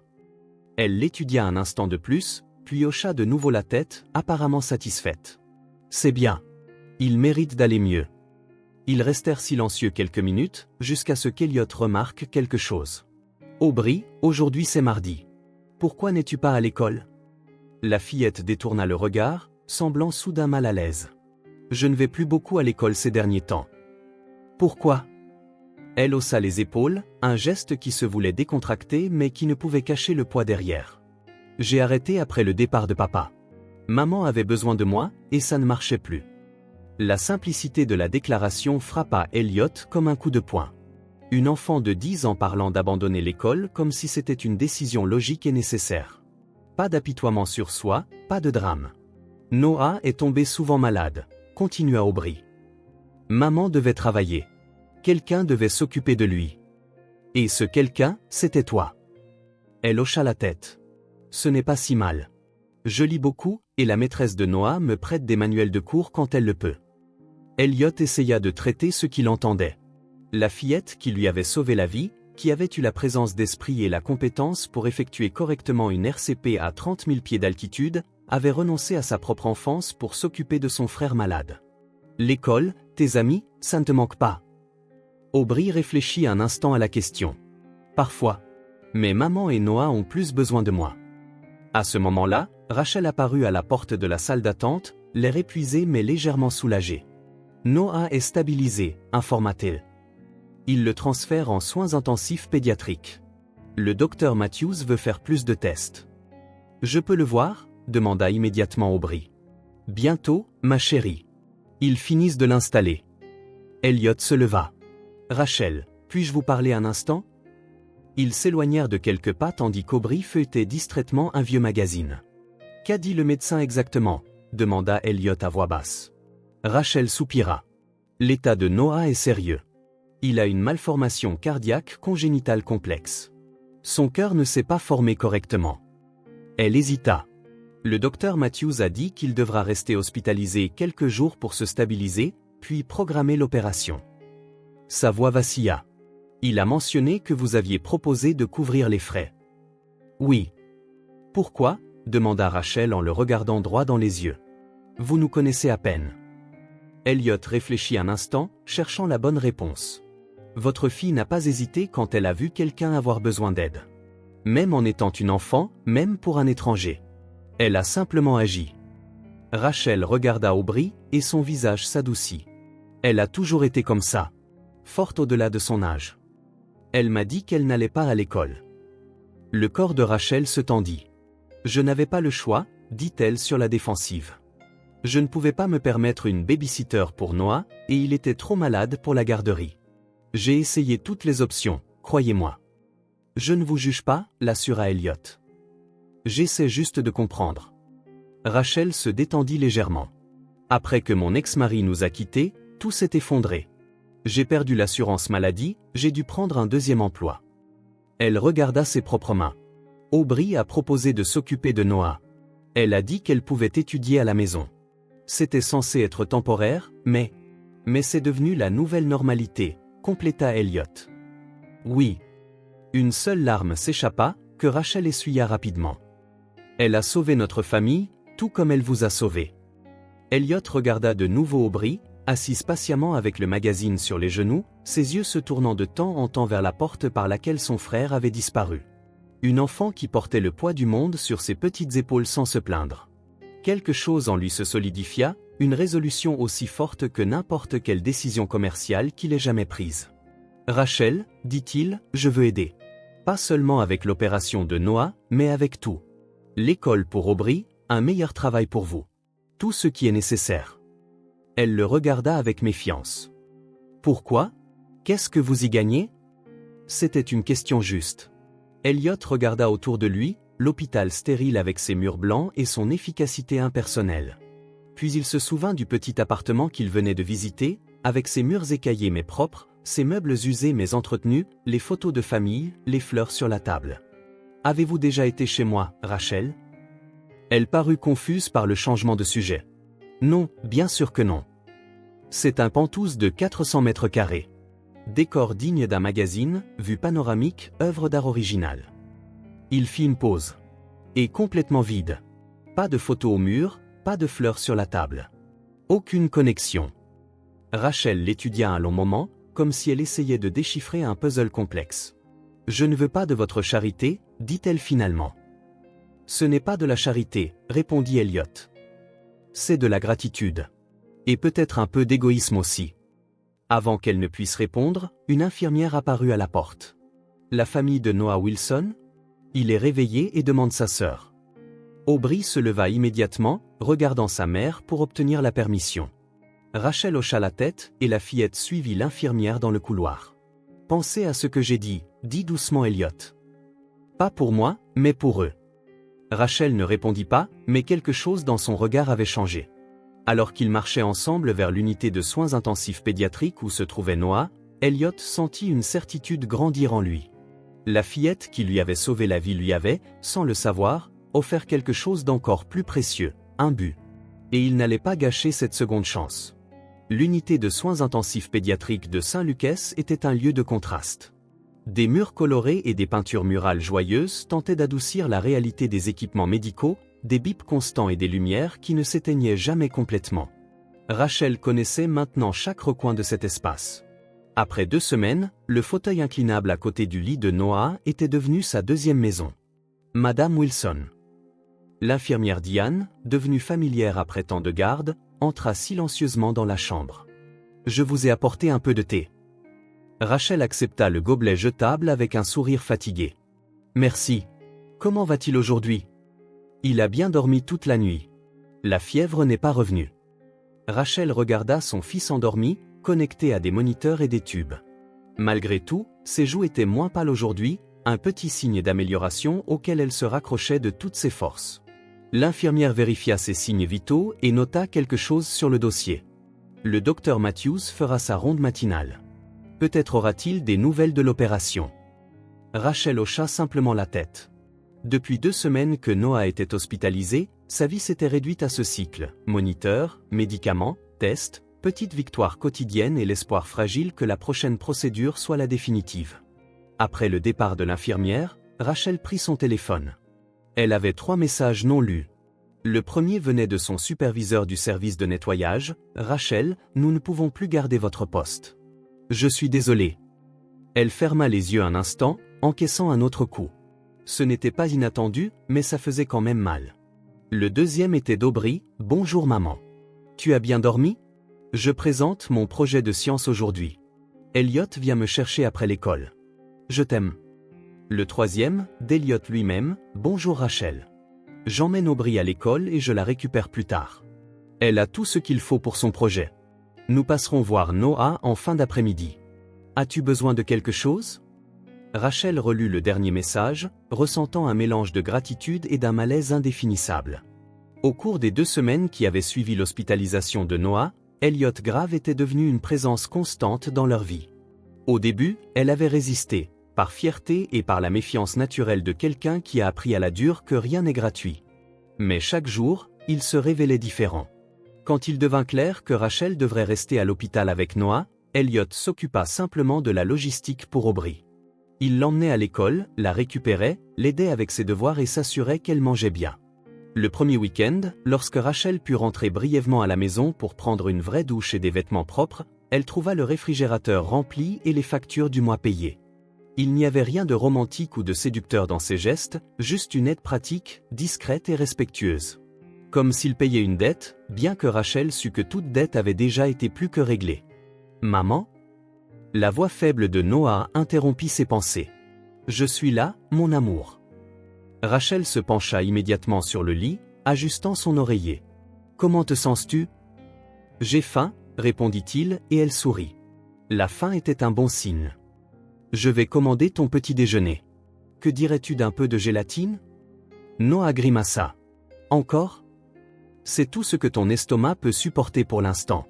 Elle l'étudia un instant de plus, puis hocha de nouveau la tête, apparemment satisfaite. « C'est bien. Il mérite d'aller mieux. » Ils restèrent silencieux quelques minutes, jusqu'à ce qu'Elliot remarque quelque chose. « Aubrey, aujourd'hui c'est mardi. Pourquoi n'es-tu pas à l'école ?» La fillette détourna le regard, semblant soudain mal à l'aise. « Je ne vais plus beaucoup à l'école ces derniers temps. »« Pourquoi ?» Elle haussa les épaules, un geste qui se voulait décontracté mais qui ne pouvait cacher le poids derrière. « J'ai arrêté après le départ de papa. Maman avait besoin de moi, et ça ne marchait plus. » La simplicité de la déclaration frappa Elliot comme un coup de poing. Une enfant de 10 ans parlant d'abandonner l'école comme si c'était une décision logique et nécessaire. Pas d'apitoiement sur soi, pas de drame. Noah est tombé souvent malade, continua Aubrey. Maman devait travailler. Quelqu'un devait s'occuper de lui. Et ce quelqu'un, c'était toi. Elle hocha la tête. Ce n'est pas si mal. Je lis beaucoup, et la maîtresse de Noah me prête des manuels de cours quand elle le peut. Elliot essaya de traiter ce qu'il entendait. La fillette qui lui avait sauvé la vie, qui avait eu la présence d'esprit et la compétence pour effectuer correctement une RCP à 30 000 pieds d'altitude, avait renoncé à sa propre enfance pour s'occuper de son frère malade. L'école, tes amis, ça ne te manque pas. Aubrey réfléchit un instant à la question. Parfois. Mais maman et Noah ont plus besoin de moi. À ce moment-là, Rachel apparut à la porte de la salle d'attente, l'air épuisé mais légèrement soulagé. Noah est stabilisé, informa-t-elle. Il le transfère en soins intensifs pédiatriques. Le docteur Matthews veut faire plus de tests. Je peux le voir ? Demanda immédiatement Aubrey. Bientôt, ma chérie. Ils finissent de l'installer. Elliot se leva. Rachel, puis-je vous parler un instant ? Ils s'éloignèrent de quelques pas tandis qu'Aubrey feuilletait distraitement un vieux magazine. Qu'a dit le médecin exactement ? Demanda Elliot à voix basse. Rachel soupira. L'état de Noah est sérieux. Il a une malformation cardiaque congénitale complexe. Son cœur ne s'est pas formé correctement. Elle hésita. Le docteur Matthews a dit qu'il devra rester hospitalisé quelques jours pour se stabiliser, puis programmer l'opération. Sa voix vacilla. Il a mentionné que vous aviez proposé de couvrir les frais. Oui. Pourquoi ? Demanda Rachel en le regardant droit dans les yeux. Vous nous connaissez à peine. Elliot réfléchit un instant, cherchant la bonne réponse. Votre fille n'a pas hésité quand elle a vu quelqu'un avoir besoin d'aide. Même en étant une enfant, même pour un étranger. Elle a simplement agi. Rachel regarda Aubrey et son visage s'adoucit. Elle a toujours été comme ça. Forte au-delà de son âge. Elle m'a dit qu'elle n'allait pas à l'école. Le corps de Rachel se tendit. Je n'avais pas le choix, dit-elle sur la défensive. Je ne pouvais pas me permettre une babysitter pour Noah, et il était trop malade pour la garderie. J'ai essayé toutes les options, croyez-moi. Je ne vous juge pas, l'assura Elliot. J'essaie juste de comprendre. Rachel se détendit légèrement. Après que mon ex-mari nous a quittés, tout s'est effondré. J'ai perdu l'assurance maladie, j'ai dû prendre un deuxième emploi. Elle regarda ses propres mains. Aubrey a proposé de s'occuper de Noah. Elle a dit qu'elle pouvait étudier à la maison. C'était censé être temporaire, mais c'est devenu la nouvelle normalité, compléta Elliot. Oui. Une seule larme s'échappa, que Rachel essuya rapidement. Elle a sauvé notre famille, tout comme elle vous a sauvé. Elliot regarda de nouveau Aubrey, assise patiemment avec le magazine sur les genoux, ses yeux se tournant de temps en temps vers la porte par laquelle son frère avait disparu. Une enfant qui portait le poids du monde sur ses petites épaules sans se plaindre. Quelque chose en lui se solidifia, une résolution aussi forte que n'importe quelle décision commerciale qu'il ait jamais prise. Rachel, dit-il, je veux aider. Pas seulement avec l'opération de Noah, mais avec tout. L'école pour Aubrey, un meilleur travail pour vous. Tout ce qui est nécessaire. Elle le regarda avec méfiance. Pourquoi? Qu'est-ce que vous y gagnez? C'était une question juste. Elliot regarda autour de lui, l'hôpital stérile avec ses murs blancs et son efficacité impersonnelle. Puis il se souvint du petit appartement qu'il venait de visiter, avec ses murs écaillés mais propres, ses meubles usés mais entretenus, les photos de famille, les fleurs sur la table. « Avez-vous déjà été chez moi, Rachel ?» Elle parut confuse par le changement de sujet. « Non, bien sûr que non. C'est un penthouse de 400 mètres carrés. Décor digne d'un magazine, vue panoramique, œuvre d'art originale. » Il fit une pause. Et complètement vide. Pas de photos au mur, pas de fleurs sur la table. Aucune connexion. Rachel l'étudia un long moment, comme si elle essayait de déchiffrer un puzzle complexe. « Je ne veux pas de votre charité, dit-elle finalement. « Ce n'est pas de la charité, répondit Elliot. C'est de la gratitude. Et peut-être un peu d'égoïsme aussi. » Avant qu'elle ne puisse répondre, une infirmière apparut à la porte. « La famille de Noah Wilson ?» Il est réveillé et demande sa sœur. Aubrey se leva immédiatement, regardant sa mère pour obtenir la permission. Rachel hocha la tête et la fillette suivit l'infirmière dans le couloir. « Pensez à ce que j'ai dit doucement Elliot. Pas pour moi, mais pour eux. » Rachel ne répondit pas, mais quelque chose dans son regard avait changé. Alors qu'ils marchaient ensemble vers l'unité de soins intensifs pédiatriques où se trouvait Noah, Elliot sentit une certitude grandir en lui. La fillette qui lui avait sauvé la vie lui avait, sans le savoir, offert quelque chose d'encore plus précieux, un but. Et il n'allait pas gâcher cette seconde chance. L'unité de soins intensifs pédiatriques de Saint-Lucas était un lieu de contraste. Des murs colorés et des peintures murales joyeuses tentaient d'adoucir la réalité des équipements médicaux, des bips constants et des lumières qui ne s'éteignaient jamais complètement. Rachel connaissait maintenant chaque recoin de cet espace. Après 2 semaines, le fauteuil inclinable à côté du lit de Noah était devenu sa deuxième maison. Madame Wilson. L'infirmière Diane, devenue familière après tant de garde, entra silencieusement dans la chambre. « Je vous ai apporté un peu de thé. » Rachel accepta le gobelet jetable avec un sourire fatigué. « Merci. Comment va-t-il aujourd'hui? » « Il a bien dormi toute la nuit. La fièvre n'est pas revenue. » Rachel regarda son fils endormi, connecté à des moniteurs et des tubes. Malgré tout, ses joues étaient moins pâles aujourd'hui, un petit signe d'amélioration auquel elle se raccrochait de toutes ses forces. L'infirmière vérifia ses signes vitaux et nota quelque chose sur le dossier. Le docteur Matthews fera sa ronde matinale. Peut-être aura-t-il des nouvelles de l'opération. Rachel hocha simplement la tête. Depuis 2 semaines que Noah était hospitalisé, sa vie s'était réduite à ce cycle, moniteur, médicaments, tests, petites victoires quotidiennes et l'espoir fragile que la prochaine procédure soit la définitive. Après le départ de l'infirmière, Rachel prit son téléphone. Elle avait 3 messages non lus. Le premier venait de son superviseur du service de nettoyage. « Rachel, nous ne pouvons plus garder votre poste. Je suis désolé. Elle ferma les yeux un instant, encaissant un autre coup. Ce n'était pas inattendu, mais ça faisait quand même mal. Le deuxième était d'Aubry. « Bonjour maman. Tu as bien dormi? Je présente mon projet de science aujourd'hui. Elliot vient me chercher après l'école. Je t'aime. » Le troisième, d'Elliot lui-même. « Bonjour Rachel. J'emmène Aubry à l'école et je la récupère plus tard. Elle a tout ce qu'il faut pour son projet. Nous passerons voir Noah en fin d'après-midi. As-tu besoin de quelque chose? » Rachel relut le dernier message, ressentant un mélange de gratitude et d'un malaise indéfinissable. Au cours des 2 semaines qui avaient suivi l'hospitalisation de Noah, Elliot Grave était devenu une présence constante dans leur vie. Au début, elle avait résisté, par fierté et par la méfiance naturelle de quelqu'un qui a appris à la dure que rien n'est gratuit. Mais chaque jour, il se révélait différent. Quand il devint clair que Rachel devrait rester à l'hôpital avec Noah, Elliot s'occupa simplement de la logistique pour Aubry. Il l'emmenait à l'école, la récupérait, l'aidait avec ses devoirs et s'assurait qu'elle mangeait bien. Le premier week-end, lorsque Rachel put rentrer brièvement à la maison pour prendre une vraie douche et des vêtements propres, elle trouva le réfrigérateur rempli et les factures du mois payées. Il n'y avait rien de romantique ou de séducteur dans ses gestes, juste une aide pratique, discrète et respectueuse. Comme s'il payait une dette, bien que Rachel sût que toute dette avait déjà été plus que réglée. « Maman ?» La voix faible de Noah interrompit ses pensées. « Je suis là, mon amour. » Rachel se pencha immédiatement sur le lit, ajustant son oreiller. « Comment te sens-tu? » « J'ai faim, » répondit-il, et elle sourit. La faim était un bon signe. « Je vais commander ton petit déjeuner. Que dirais-tu d'un peu de gélatine? » Noah grimaça. « Encore? C'est tout ce que ton estomac peut supporter pour l'instant.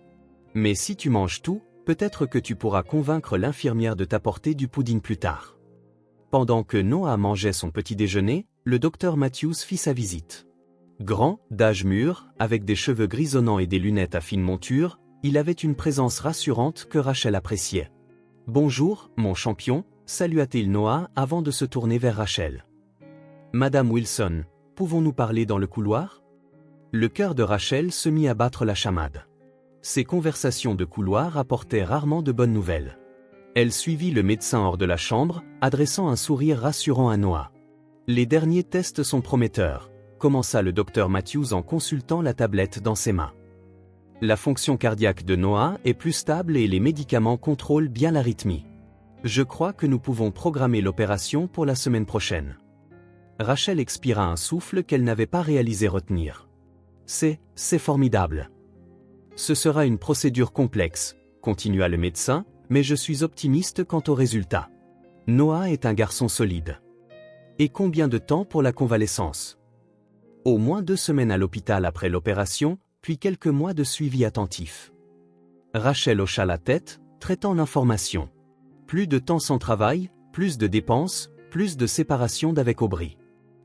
Mais si tu manges tout, peut-être que tu pourras convaincre l'infirmière de t'apporter du pudding plus tard. » Pendant que Noah mangeait son petit déjeuner, le docteur Matthews fit sa visite. Grand, d'âge mûr, avec des cheveux grisonnants et des lunettes à fine monture, il avait une présence rassurante que Rachel appréciait. « Bonjour, mon champion », salua-t-il Noah avant de se tourner vers Rachel. « Madame Wilson, pouvons-nous parler dans le couloir ?» Le cœur de Rachel se mit à battre la chamade. Ces conversations de couloir apportaient rarement de bonnes nouvelles. Elle suivit le médecin hors de la chambre, adressant un sourire rassurant à Noah. « Les derniers tests sont prometteurs », commença le docteur Matthews en consultant la tablette dans ses mains. « La fonction cardiaque de Noah est plus stable et les médicaments contrôlent bien l'arythmie. Je crois que nous pouvons programmer l'opération pour la semaine prochaine. » Rachel expira un souffle qu'elle n'avait pas réalisé retenir. « C'est formidable. Ce sera une procédure complexe, » continua le médecin, « mais je suis optimiste quant au résultat. Noah est un garçon solide. » « Et combien de temps pour la convalescence? » « Au moins 2 semaines à l'hôpital après l'opération, puis quelques mois de suivi attentif. » Rachel hocha la tête, traitant l'information. Plus de temps sans travail, plus de dépenses, plus de séparation d'avec Aubry.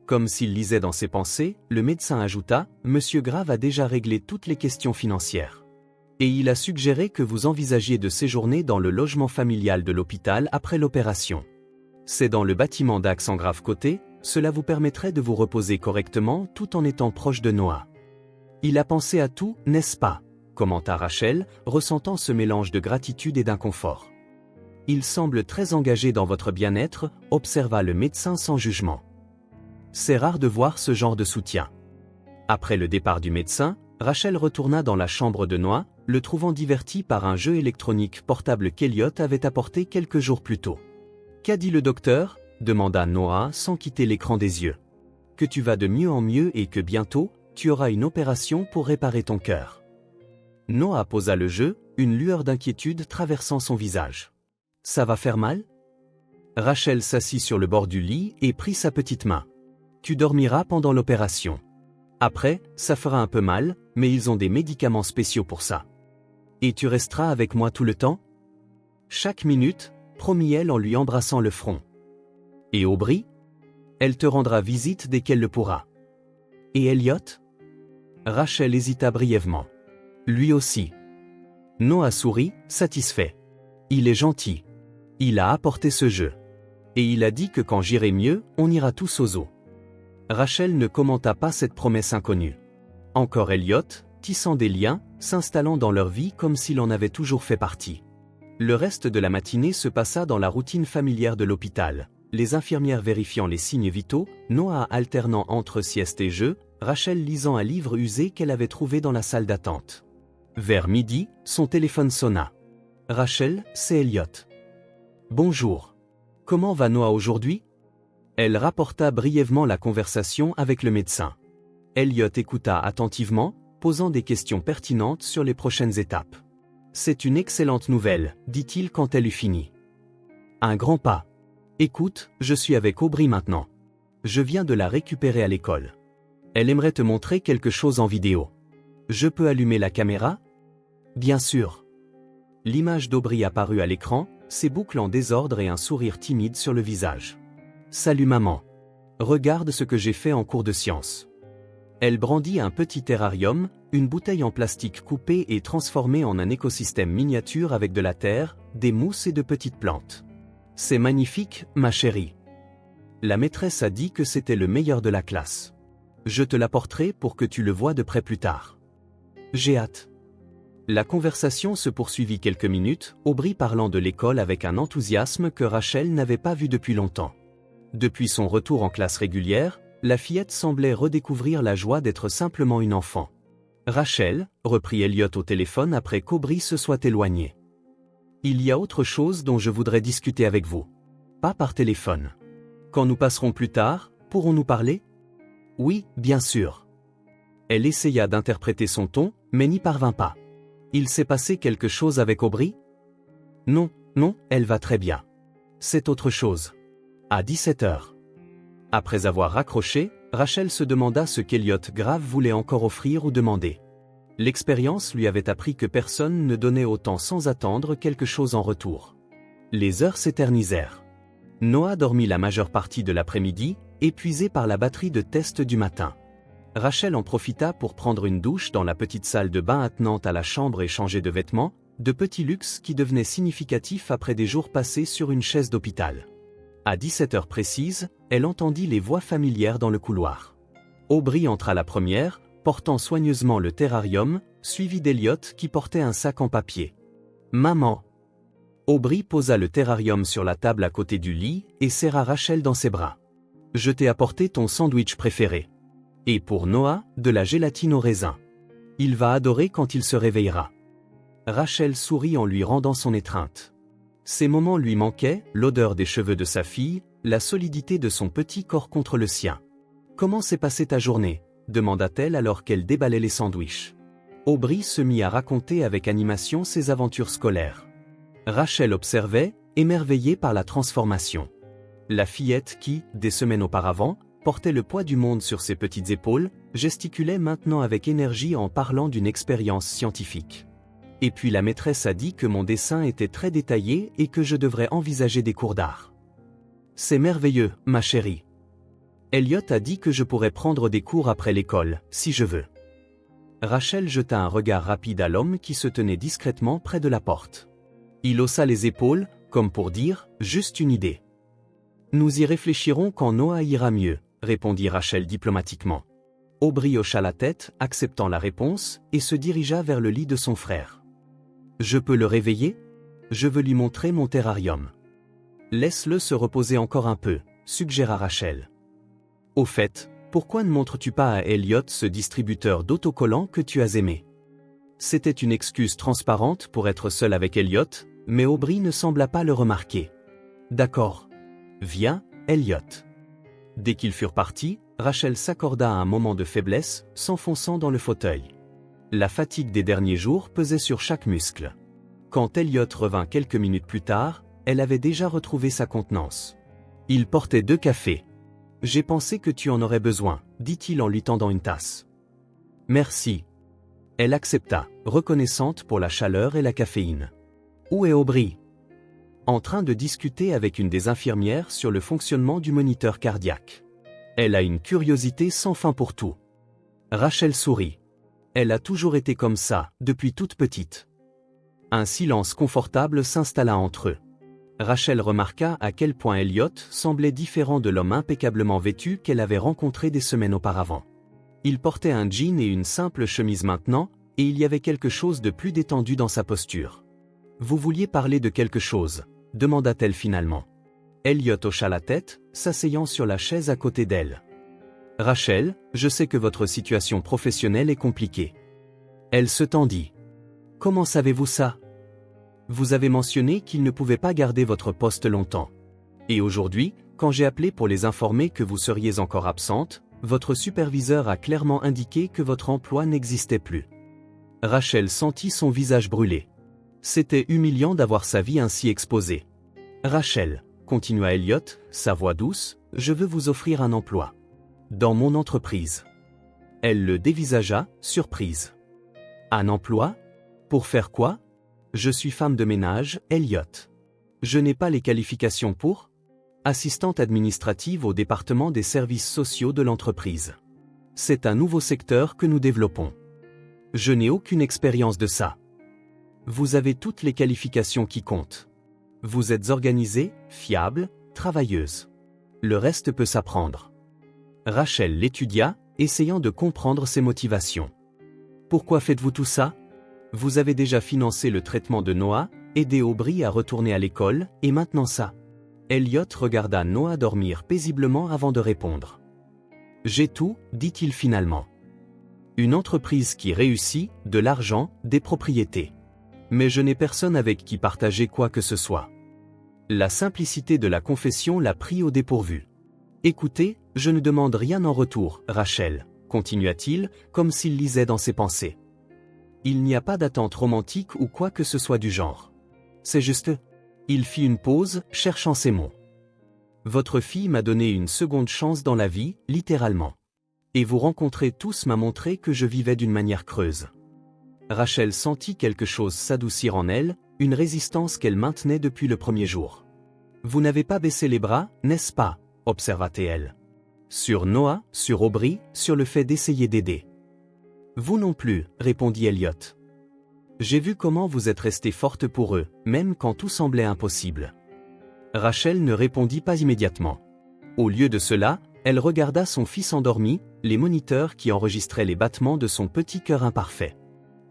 Comme s'il lisait dans ses pensées, le médecin ajouta « Monsieur Grave a déjà réglé toutes les questions financières. Et il a suggéré que vous envisagiez de séjourner dans le logement familial de l'hôpital après l'opération. C'est dans le bâtiment d'Accent Grave Côté, cela vous permettrait de vous reposer correctement tout en étant proche de Noah. » « Il a pensé à tout, n'est-ce pas ?» commenta Rachel, ressentant ce mélange de gratitude et d'inconfort. « Il semble très engagé dans votre bien-être, » observa le médecin sans jugement. C'est rare de voir ce genre de soutien. Après le départ du médecin, Rachel retourna dans la chambre de Noah, le trouvant diverti par un jeu électronique portable qu'Elliot avait apporté quelques jours plus tôt. « Qu'a dit le docteur ?» demanda Noah sans quitter l'écran des yeux. « Que tu vas de mieux en mieux et que bientôt, tu auras une opération pour réparer ton cœur. » Noah posa le jeu, une lueur d'inquiétude traversant son visage. « Ça va faire mal ?» Rachel s'assit sur le bord du lit et prit sa petite main. « Tu dormiras pendant l'opération. Après, ça fera un peu mal, mais ils ont des médicaments spéciaux pour ça. Et tu resteras avec moi tout le temps ? Chaque minute, promit-elle en lui embrassant le front. Et Aubry ? Elle te rendra visite dès qu'elle le pourra. Et Elliot ? Rachel hésita brièvement. Lui aussi. Noah sourit, satisfait. Il est gentil. Il a apporté ce jeu. Et il a dit que quand j'irai mieux, on ira tous au zoo. Rachel ne commenta pas cette promesse inconnue. Encore Elliot, tissant des liens, s'installant dans leur vie comme s'il en avait toujours fait partie. Le reste de la matinée se passa dans la routine familière de l'hôpital. Les infirmières vérifiant les signes vitaux, Noah alternant entre sieste et jeu, Rachel lisant un livre usé qu'elle avait trouvé dans la salle d'attente. Vers midi, son téléphone sonna. « Rachel, c'est Elliot. »« Bonjour. Comment va Noah aujourd'hui ?» Elle rapporta brièvement la conversation avec le médecin. Elliot écouta attentivement, posant des questions pertinentes sur les prochaines étapes. « C'est une excellente nouvelle, dit-il quand elle eut fini. Un grand pas. Écoute, je suis avec Aubrey maintenant. Je viens de la récupérer à l'école. Elle aimerait te montrer quelque chose en vidéo. Je peux allumer la caméra ? Bien sûr. » L'image d'Aubrey apparut à l'écran, ses boucles en désordre et un sourire timide sur le visage. « Salut maman. Regarde ce que j'ai fait en cours de sciences. » Elle brandit un petit terrarium, une bouteille en plastique coupée et transformée en un écosystème miniature avec de la terre, des mousses et de petites plantes. « C'est magnifique, ma chérie. La maîtresse a dit que c'était le meilleur de la classe. Je te l'apporterai pour que tu le voies de près plus tard. J'ai hâte. » La conversation se poursuivit quelques minutes, Aubrey parlant de l'école avec un enthousiasme que Rachel n'avait pas vu depuis longtemps. Depuis son retour en classe régulière, la fillette semblait redécouvrir la joie d'être simplement une enfant. « Rachel, » reprit Elliot au téléphone après qu'Aubrey se soit éloigné. « Il y a autre chose dont je voudrais discuter avec vous. Pas par téléphone. Quand nous passerons plus tard, pourrons-nous parler ? » « Oui, bien sûr. » Elle essaya d'interpréter son ton, mais n'y parvint pas. « Il s'est passé quelque chose avec Aubrey ? » Non, non, elle va très bien. C'est autre chose. À 17h. Après avoir raccroché, Rachel se demanda ce qu'Elliot Grave voulait encore offrir ou demander. L'expérience lui avait appris que personne ne donnait autant sans attendre quelque chose en retour. Les heures s'éternisèrent. Noah dormit la majeure partie de l'après-midi, épuisé par la batterie de test du matin. Rachel en profita pour prendre une douche dans la petite salle de bain attenante à la chambre et changer de vêtements, de petits luxes qui devenaient significatifs après des jours passés sur une chaise d'hôpital. À 17h précise, elle entendit les voix familières dans le couloir. Aubrey entra la première, portant soigneusement le terrarium, suivi d'Elliot qui portait un sac en papier. « Maman !» Aubrey posa le terrarium sur la table à côté du lit et serra Rachel dans ses bras. « Je t'ai apporté ton sandwich préféré. Et pour Noah, de la gélatine au raisin. Il va adorer quand il se réveillera. » Rachel sourit en lui rendant son étreinte. Ces moments lui manquaient, l'odeur des cheveux de sa fille, la solidité de son petit corps contre le sien. « Comment s'est passée ta journée ?» demanda-t-elle alors qu'elle déballait les sandwichs. Aubrey se mit à raconter avec animation ses aventures scolaires. Rachel observait, émerveillée par la transformation. La fillette qui, des semaines auparavant, portait le poids du monde sur ses petites épaules, gesticulait maintenant avec énergie en parlant d'une expérience scientifique. Et puis la maîtresse a dit que mon dessin était très détaillé et que je devrais envisager des cours d'art. C'est merveilleux, ma chérie. Elliot a dit que je pourrais prendre des cours après l'école, si je veux. Rachel jeta un regard rapide à l'homme qui se tenait discrètement près de la porte. Il haussa les épaules, comme pour dire, juste une idée. Nous y réfléchirons quand Noah ira mieux, répondit Rachel diplomatiquement. Aubrey hocha la tête, acceptant la réponse, et se dirigea vers le lit de son frère. Je peux le réveiller ? Je veux lui montrer mon terrarium. Laisse-le se reposer encore un peu, suggéra Rachel. Au fait, pourquoi ne montres-tu pas à Elliot ce distributeur d'autocollants que tu as aimé ? C'était une excuse transparente pour être seul avec Elliot, mais Aubrey ne sembla pas le remarquer. D'accord. Viens, Elliot. Dès qu'ils furent partis, Rachel s'accorda un moment de faiblesse, s'enfonçant dans le fauteuil. La fatigue des derniers jours pesait sur chaque muscle. Quand Elliot revint quelques minutes plus tard, elle avait déjà retrouvé sa contenance. Il portait 2 cafés. « J'ai pensé que tu en aurais besoin, » dit-il en lui tendant une tasse. « Merci. » Elle accepta, reconnaissante pour la chaleur et la caféine. « Où est Aubrey ?» En train de discuter avec une des infirmières sur le fonctionnement du moniteur cardiaque. Elle a une curiosité sans fin pour tout. Rachel sourit. Elle a toujours été comme ça, depuis toute petite. Un silence confortable s'installa entre eux. Rachel remarqua à quel point Elliot semblait différent de l'homme impeccablement vêtu qu'elle avait rencontré des semaines auparavant. Il portait un jean et une simple chemise maintenant, et il y avait quelque chose de plus détendu dans sa posture. Vous vouliez parler de quelque chose, demanda-t-elle finalement. Elliot hocha la tête, s'asseyant sur la chaise à côté d'elle. Rachel, je sais que votre situation professionnelle est compliquée. Elle se tendit. Comment savez-vous ça? Vous avez mentionné qu'il ne pouvait pas garder votre poste longtemps. Et aujourd'hui, quand j'ai appelé pour les informer que vous seriez encore absente, votre superviseur a clairement indiqué que votre emploi n'existait plus. Rachel sentit son visage brûler. C'était humiliant d'avoir sa vie ainsi exposée. Rachel, continua Elliot, sa voix douce, je veux vous offrir un emploi. Dans mon entreprise. Elle le dévisagea, surprise. Un emploi? Pour faire quoi? Je suis femme de ménage, Elliot. Je n'ai pas les qualifications pour? Assistante administrative au département des services sociaux de l'entreprise. C'est un nouveau secteur que nous développons. Je n'ai aucune expérience de ça. Vous avez toutes les qualifications qui comptent. Vous êtes organisée, fiable, travailleuse. Le reste peut s'apprendre. Rachel l'étudia, essayant de comprendre ses motivations. Pourquoi faites-vous tout ça? Vous avez déjà financé le traitement de Noah, aidé Aubrey à retourner à l'école, et maintenant ça. Elliot regarda Noah dormir paisiblement avant de répondre. J'ai tout, dit-il finalement. Une entreprise qui réussit, de l'argent, des propriétés. Mais je n'ai personne avec qui partager quoi que ce soit. La simplicité de la confession l'a pris au dépourvu. Écoutez, je ne demande rien en retour, Rachel, continua-t-il, comme s'il lisait dans ses pensées. Il n'y a pas d'attente romantique ou quoi que ce soit du genre. C'est juste. Il fit une pause, cherchant ses mots. Votre fille m'a donné une seconde chance dans la vie, littéralement. Et vous rencontrer tous m'a montré que je vivais d'une manière creuse. Rachel sentit quelque chose s'adoucir en elle, une résistance qu'elle maintenait depuis le premier jour. Vous n'avez pas baissé les bras, n'est-ce pas? Observa-t-elle. Sur Noah, sur Aubrey, sur le fait d'essayer d'aider. Vous non plus, répondit Elliot. J'ai vu comment vous êtes restée forte pour eux, même quand tout semblait impossible. Rachel ne répondit pas immédiatement. Au lieu de cela, elle regarda son fils endormi, les moniteurs qui enregistraient les battements de son petit cœur imparfait.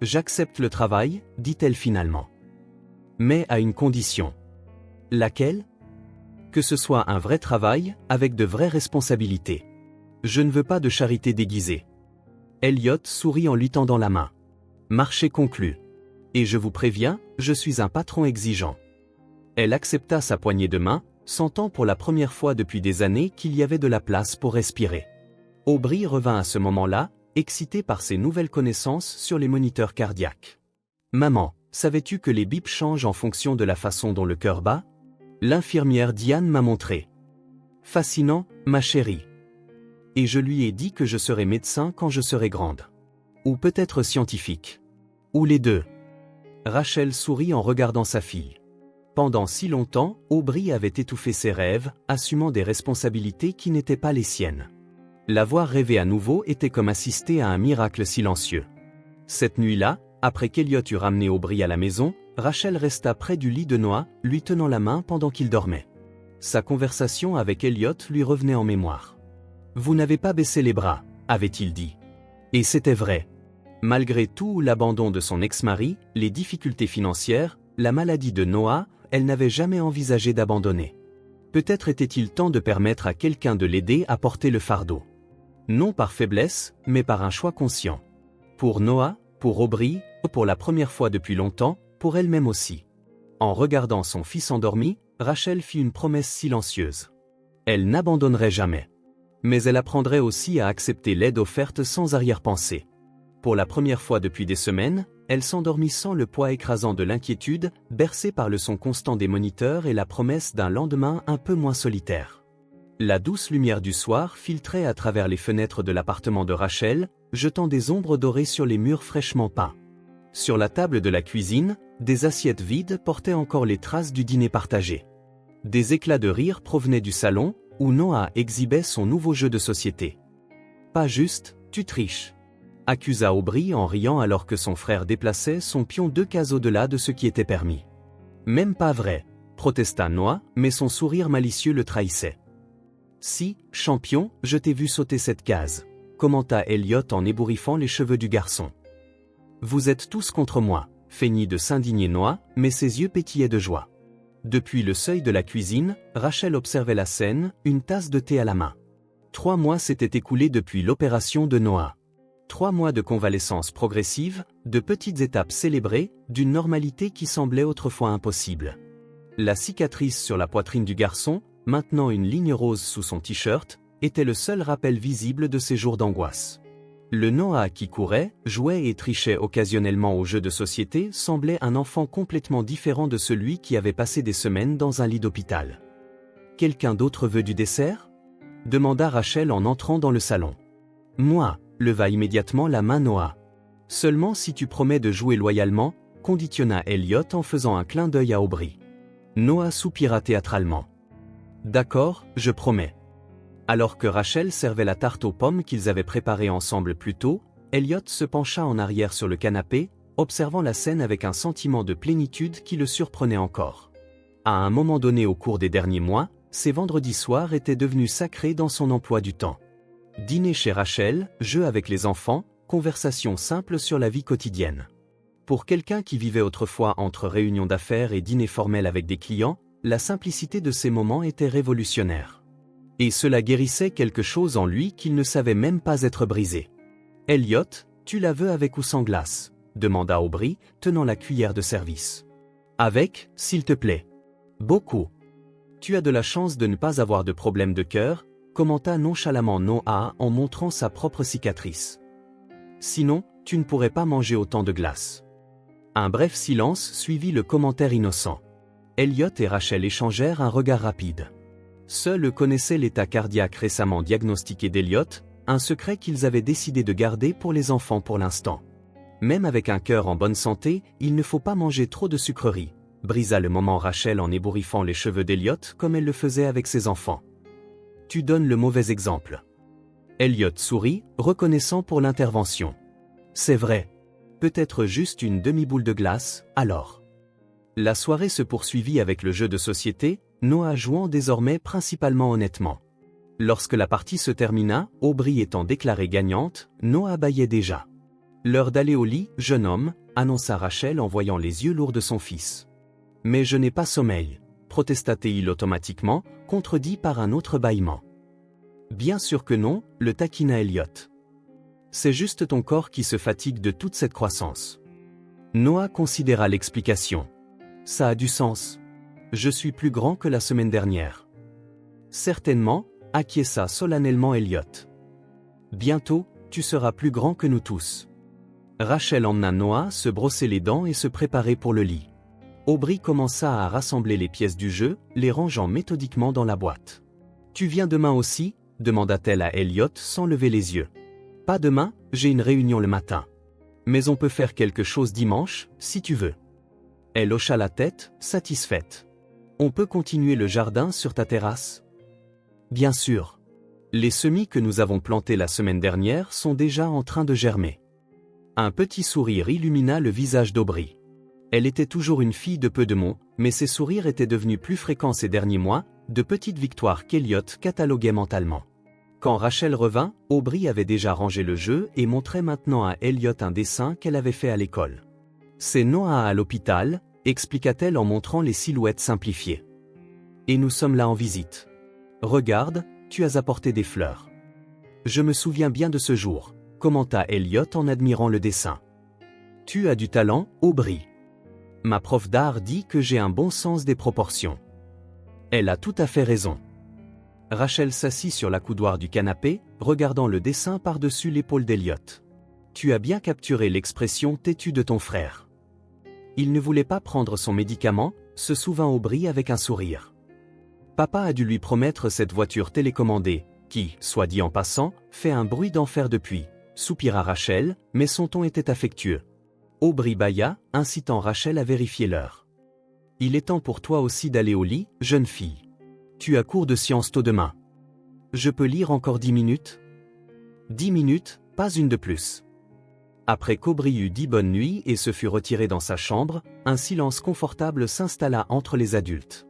J'accepte le travail, dit-elle finalement. Mais à une condition. Laquelle? Que ce soit un vrai travail, avec de vraies responsabilités. Je ne veux pas de charité déguisée. Elliot sourit en lui tendant la main. Marché conclu. Et je vous préviens, je suis un patron exigeant. Elle accepta sa poignée de main, sentant pour la première fois depuis des années qu'il y avait de la place pour respirer. Aubrey revint à ce moment-là, excité par ses nouvelles connaissances sur les moniteurs cardiaques. Maman, savais-tu que les bips changent en fonction de la façon dont le cœur bat? L'infirmière Diane m'a montré. Fascinant, ma chérie. Et je lui ai dit que je serais médecin quand je serai grande. Ou peut-être scientifique. Ou les deux. Rachel sourit en regardant sa fille. Pendant si longtemps, Aubrey avait étouffé ses rêves, assumant des responsabilités qui n'étaient pas les siennes. La voir rêver à nouveau était comme assister à un miracle silencieux. Cette nuit-là, après qu'Elliot eut ramené Aubrey à la maison, Rachel resta près du lit de Noah, lui tenant la main pendant qu'il dormait. Sa conversation avec Elliot lui revenait en mémoire. « Vous n'avez pas baissé les bras », avait-il dit. Et c'était vrai. Malgré tout l'abandon de son ex-mari, les difficultés financières, la maladie de Noah, elle n'avait jamais envisagé d'abandonner. Peut-être était-il temps de permettre à quelqu'un de l'aider à porter le fardeau. Non par faiblesse, mais par un choix conscient. Pour Noah, pour Aubrey, pour la première fois depuis longtemps, pour elle-même aussi. En regardant son fils endormi, Rachel fit une promesse silencieuse. Elle n'abandonnerait jamais. Mais elle apprendrait aussi à accepter l'aide offerte sans arrière-pensée. Pour la première fois depuis des semaines, elle s'endormit sans le poids écrasant de l'inquiétude, bercée par le son constant des moniteurs et la promesse d'un lendemain un peu moins solitaire. La douce lumière du soir filtrait à travers les fenêtres de l'appartement de Rachel, jetant des ombres dorées sur les murs fraîchement peints. Sur la table de la cuisine, des assiettes vides portaient encore les traces du dîner partagé. Des éclats de rire provenaient du salon, où Noah exhibait son nouveau jeu de société. « Pas juste, tu triches », accusa Aubrey en riant alors que son frère déplaçait son pion 2 cases au-delà de ce qui était permis. « Même pas vrai », protesta Noah, mais son sourire malicieux le trahissait. « Si, champion, je t'ai vu sauter cette case », commenta Elliot en ébouriffant les cheveux du garçon. « Vous êtes tous contre moi, feignit de s'indigner Noah, mais ses yeux pétillaient de joie. Depuis le seuil de la cuisine, Rachel observait la scène, une tasse de thé à la main. 3 mois s'étaient écoulés depuis l'opération de Noah. 3 mois de convalescence progressive, de petites étapes célébrées, d'une normalité qui semblait autrefois impossible. La cicatrice sur la poitrine du garçon, maintenant une ligne rose sous son t-shirt, était le seul rappel visible de ces jours d'angoisse. Le Noah qui courait, jouait et trichait occasionnellement aux jeux de société semblait un enfant complètement différent de celui qui avait passé des semaines dans un lit d'hôpital. « Quelqu'un d'autre veut du dessert ?» demanda Rachel en entrant dans le salon. « Moi » leva immédiatement la main Noah. « Seulement si tu promets de jouer loyalement » conditionna Elliot en faisant un clin d'œil à Aubrey. Noah soupira théâtralement. « D'accord, je promets. » Alors que Rachel servait la tarte aux pommes qu'ils avaient préparée ensemble plus tôt, Elliot se pencha en arrière sur le canapé, observant la scène avec un sentiment de plénitude qui le surprenait encore. À un moment donné au cours des derniers mois, ces vendredis soirs étaient devenus sacrés dans son emploi du temps. Dîner chez Rachel, jeux avec les enfants, conversations simples sur la vie quotidienne. Pour quelqu'un qui vivait autrefois entre réunions d'affaires et dîners formels avec des clients, la simplicité de ces moments était révolutionnaire. Et cela guérissait quelque chose en lui qu'il ne savait même pas être brisé. « Elliot, tu la veux avec ou sans glace ?» demanda Aubrey, tenant la cuillère de service. « Avec, s'il te plaît. »« Beaucoup. »« Tu as de la chance de ne pas avoir de problème de cœur » commenta nonchalamment Noah en montrant sa propre cicatrice. « Sinon, tu ne pourrais pas manger autant de glace. » Un bref silence suivit le commentaire innocent. Elliot et Rachel échangèrent un regard rapide. Seuls connaissaient l'état cardiaque récemment diagnostiqué d'Elliot, un secret qu'ils avaient décidé de garder pour les enfants pour l'instant. Même avec un cœur en bonne santé, il ne faut pas manger trop de sucreries, brisa le moment Rachel en ébouriffant les cheveux d'Elliot comme elle le faisait avec ses enfants. Tu donnes le mauvais exemple. Elliot sourit, reconnaissant pour l'intervention. C'est vrai. Peut-être juste une demi-boule de glace, alors. La soirée se poursuivit avec le jeu de société, Noah jouant désormais principalement honnêtement. Lorsque la partie se termina, Aubrey étant déclarée gagnante, Noah bâillait déjà. « L'heure d'aller au lit, jeune homme » annonça Rachel en voyant les yeux lourds de son fils. « Mais je n'ai pas sommeil » protesta-t-il automatiquement, contredit par un autre bâillement. « Bien sûr que non » le taquina Elliot. « C'est juste ton corps qui se fatigue de toute cette croissance. » Noah considéra l'explication. « Ça a du sens. Je suis plus grand que la semaine dernière. » Certainement, acquiesça solennellement Elliot. Bientôt, tu seras plus grand que nous tous. Rachel emmena Noah se brosser les dents et se préparer pour le lit. Aubrey commença à rassembler les pièces du jeu, les rangeant méthodiquement dans la boîte. Tu viens demain aussi ? Demanda-t-elle à Elliot sans lever les yeux. Pas demain, j'ai une réunion le matin. Mais on peut faire quelque chose dimanche, si tu veux. Elle hocha la tête, satisfaite. On peut continuer le jardin sur ta terrasse ? Bien sûr. Les semis que nous avons plantés la semaine dernière sont déjà en train de germer. Un petit sourire illumina le visage d'Aubrey. Elle était toujours une fille de peu de mots, mais ses sourires étaient devenus plus fréquents ces derniers mois, de petites victoires qu'Elliot cataloguait mentalement. Quand Rachel revint, Aubrey avait déjà rangé le jeu et montrait maintenant à Elliot un dessin qu'elle avait fait à l'école. C'est Noah à l'hôpital, expliqua-t-elle en montrant les silhouettes simplifiées. Et nous sommes là en visite. Regarde, tu as apporté des fleurs. Je me souviens bien de ce jour, commenta Elliot en admirant le dessin. Tu as du talent, Aubrey. Ma prof d'art dit que j'ai un bon sens des proportions. Elle a tout à fait raison. Rachel s'assit sur la coudoir du canapé, regardant le dessin par-dessus l'épaule d'Elliot. Tu as bien capturé l'expression têtue de ton frère. Il ne voulait pas prendre son médicament, se souvint Aubrey avec un sourire. Papa a dû lui promettre cette voiture télécommandée, qui, soit dit en passant, fait un bruit d'enfer depuis, soupira Rachel, mais son ton était affectueux. Aubrey bâilla, incitant Rachel à vérifier l'heure. Il est temps pour toi aussi d'aller au lit, jeune fille. Tu as cours de sciences tôt demain. Je peux lire encore 10 minutes ? 10 minutes, pas une de plus. Après qu'Aubrey eut dit bonne nuit et se fut retiré dans sa chambre, un silence confortable s'installa entre les adultes.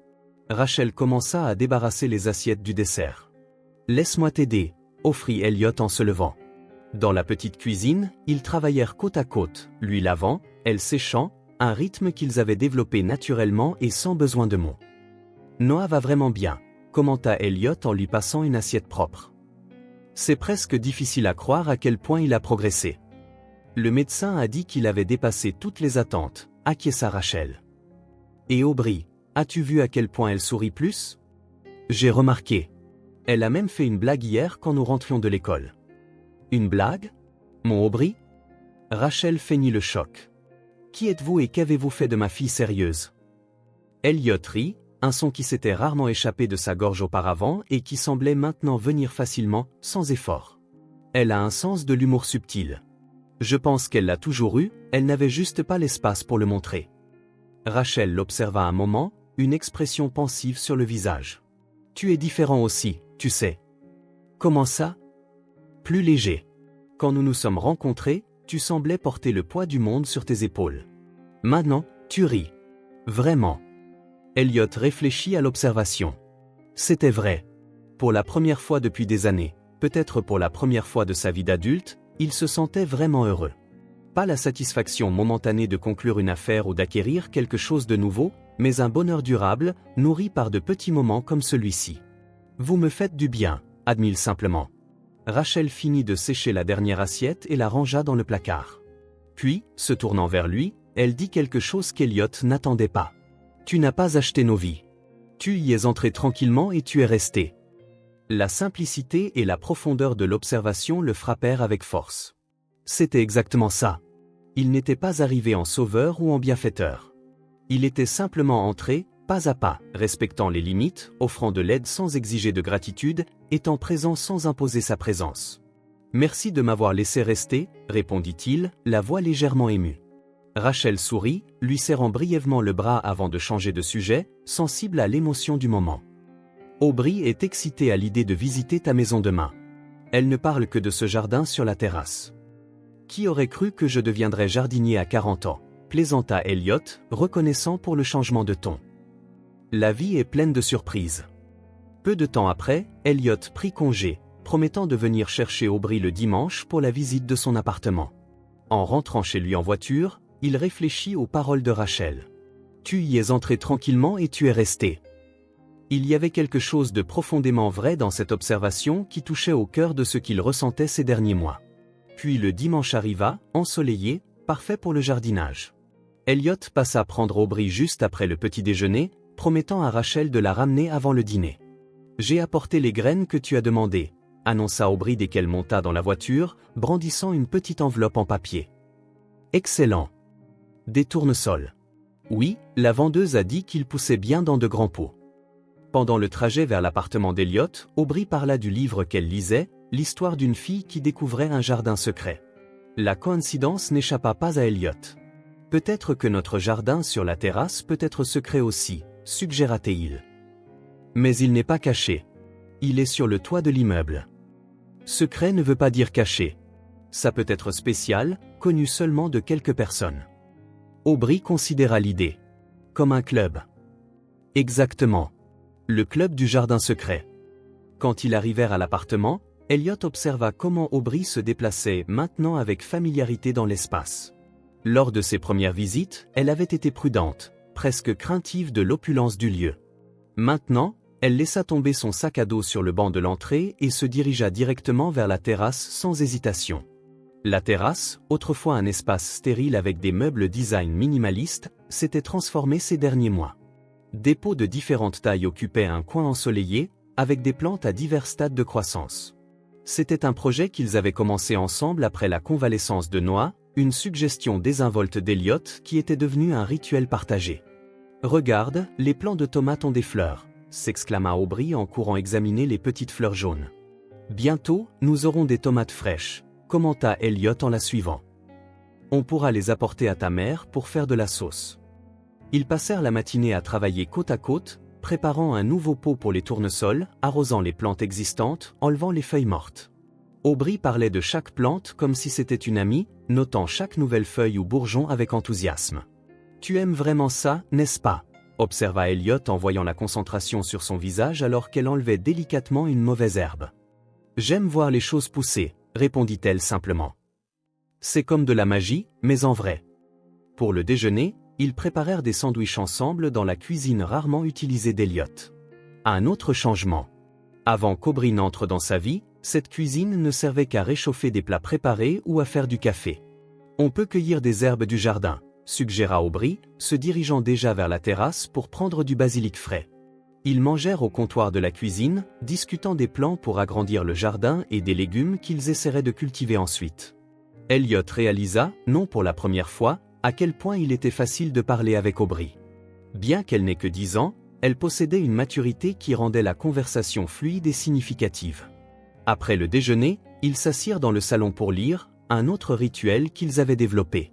Rachel commença à débarrasser les assiettes du dessert. « Laisse-moi t'aider » offrit Elliot en se levant. Dans la petite cuisine, ils travaillèrent côte à côte, lui lavant, elle séchant, un rythme qu'ils avaient développé naturellement et sans besoin de mots. Noah va vraiment bien, commenta Elliot en lui passant une assiette propre. C'est presque difficile à croire à quel point il a progressé. Le médecin a dit qu'il avait dépassé toutes les attentes, acquiesça Rachel. Et Aubrey, as-tu vu à quel point elle sourit plus? J'ai remarqué. Elle a même fait une blague hier quand nous rentrions de l'école. Une blague? Mon Aubrey? Rachel feignit le choc. Qui êtes-vous et qu'avez-vous fait de ma fille sérieuse? Elliot rit, un son qui s'était rarement échappé de sa gorge auparavant et qui semblait maintenant venir facilement, sans effort. Elle a un sens de l'humour subtil. Je pense qu'elle l'a toujours eu, elle n'avait juste pas l'espace pour le montrer. Rachel l'observa un moment, une expression pensive sur le visage. Tu es différent aussi, tu sais. Comment ça? Plus léger. Quand nous nous sommes rencontrés, tu semblais porter le poids du monde sur tes épaules. Maintenant, tu ris. Vraiment. Elliot réfléchit à l'observation. C'était vrai. Pour la première fois depuis des années, peut-être pour la première fois de sa vie d'adulte, il se sentait vraiment heureux. Pas la satisfaction momentanée de conclure une affaire ou d'acquérir quelque chose de nouveau, mais un bonheur durable, nourri par de petits moments comme celui-ci. Vous me faites du bien, admit-il simplement. Rachel finit de sécher la dernière assiette et la rangea dans le placard. Puis, se tournant vers lui, elle dit quelque chose qu'Elliot n'attendait pas. Tu n'as pas acheté nos vies. Tu y es entré tranquillement et tu es resté. La simplicité et la profondeur de l'observation le frappèrent avec force. C'était exactement ça. Il n'était pas arrivé en sauveur ou en bienfaiteur. Il était simplement entré, pas à pas, respectant les limites, offrant de l'aide sans exiger de gratitude, étant présent sans imposer sa présence. Merci de m'avoir laissé rester, répondit-il, la voix légèrement émue. Rachel sourit, lui serrant brièvement le bras avant de changer de sujet, sensible à l'émotion du moment. Aubrey est excitée à l'idée de visiter ta maison demain. Elle ne parle que de ce jardin sur la terrasse. Qui aurait cru que je deviendrais jardinier à 40 ans, plaisanta Elliot, reconnaissant pour le changement de ton. La vie est pleine de surprises. Peu de temps après, Elliot prit congé, promettant de venir chercher Aubrey le dimanche pour la visite de son appartement. En rentrant chez lui en voiture, il réfléchit aux paroles de Rachel. Tu y es entré tranquillement et tu es resté. Il y avait quelque chose de profondément vrai dans cette observation qui touchait au cœur de ce qu'il ressentait ces derniers mois. Puis le dimanche arriva, ensoleillé, parfait pour le jardinage. Elliot passa prendre Aubrey juste après le petit déjeuner, promettant à Rachel de la ramener avant le dîner. J'ai apporté les graines que tu as demandées, annonça Aubrey dès qu'elle monta dans la voiture, brandissant une petite enveloppe en papier. Excellent. Des tournesols. Oui, la vendeuse a dit qu'ils poussaient bien dans de grands pots. Pendant le trajet vers l'appartement d'Elliot, Aubrey parla du livre qu'elle lisait, l'histoire d'une fille qui découvrait un jardin secret. La coïncidence n'échappa pas à Elliot. Peut-être que notre jardin sur la terrasse peut être secret aussi, suggéra-t-il. Mais il n'est pas caché. Il est sur le toit de l'immeuble. Secret ne veut pas dire caché. Ça peut être spécial, connu seulement de quelques personnes. Aubrey considéra l'idée. Comme un club. Exactement. Le club du jardin secret. Quand ils arrivèrent à l'appartement, Elliot observa comment Aubrey se déplaçait maintenant avec familiarité dans l'espace. Lors de ses premières visites, elle avait été prudente, presque craintive de l'opulence du lieu. Maintenant, elle laissa tomber son sac à dos sur le banc de l'entrée et se dirigea directement vers la terrasse sans hésitation. La terrasse, autrefois un espace stérile avec des meubles design minimalistes, s'était transformée ces derniers mois. Des pots de différentes tailles occupaient un coin ensoleillé, avec des plantes à divers stades de croissance. C'était un projet qu'ils avaient commencé ensemble après la convalescence de Noah, une suggestion désinvolte d'Elliot qui était devenue un rituel partagé. « Regarde, les plants de tomates ont des fleurs », s'exclama Aubrey en courant examiner les petites fleurs jaunes. « Bientôt, nous aurons des tomates fraîches », commenta Elliot en la suivant. « On pourra les apporter à ta mère pour faire de la sauce. » Ils passèrent la matinée à travailler côte à côte, préparant un nouveau pot pour les tournesols, arrosant les plantes existantes, enlevant les feuilles mortes. Aubrey parlait de chaque plante comme si c'était une amie, notant chaque nouvelle feuille ou bourgeon avec enthousiasme. « Tu aimes vraiment ça, n'est-ce pas ?» observa Elliot en voyant la concentration sur son visage alors qu'elle enlevait délicatement une mauvaise herbe. « J'aime voir les choses pousser, » répondit-elle simplement. « C'est comme de la magie, mais en vrai. » Pour le déjeuner, Ils préparèrent des sandwichs ensemble dans la cuisine rarement utilisée d'Elliot. Un autre changement. Avant qu'Aubrey n'entre dans sa vie, cette cuisine ne servait qu'à réchauffer des plats préparés ou à faire du café. On peut cueillir des herbes du jardin, suggéra Aubrey, se dirigeant déjà vers la terrasse pour prendre du basilic frais. Ils mangèrent au comptoir de la cuisine, discutant des plans pour agrandir le jardin et des légumes qu'ils essaieraient de cultiver ensuite. Elliot réalisa, non pour la première fois, à quel point il était facile de parler avec Aubrey. Bien qu'elle n'ait que 10 ans, elle possédait une maturité qui rendait la conversation fluide et significative. Après le déjeuner, ils s'assirent dans le salon pour lire, un autre rituel qu'ils avaient développé.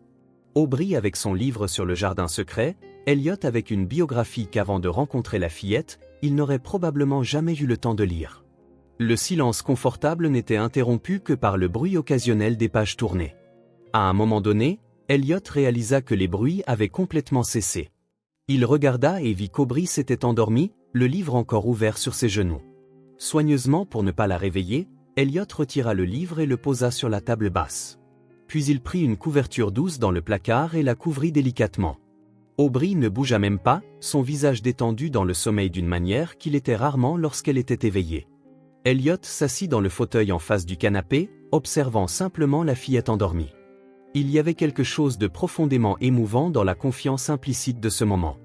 Aubrey avec son livre sur le jardin secret, Elliot avec une biographie qu'avant de rencontrer la fillette, il n'aurait probablement jamais eu le temps de lire. Le silence confortable n'était interrompu que par le bruit occasionnel des pages tournées. À un moment donné, Elliot réalisa que les bruits avaient complètement cessé. Il regarda et vit qu'Aubrey s'était endormi, le livre encore ouvert sur ses genoux. Soigneusement pour ne pas la réveiller, Elliot retira le livre et le posa sur la table basse. Puis il prit une couverture douce dans le placard et la couvrit délicatement. Aubrey ne bougea même pas, son visage détendu dans le sommeil d'une manière qu'il était rarement lorsqu'elle était éveillée. Elliot s'assit dans le fauteuil en face du canapé, observant simplement la fillette endormie. Il y avait quelque chose de profondément émouvant dans la confiance implicite de ce moment.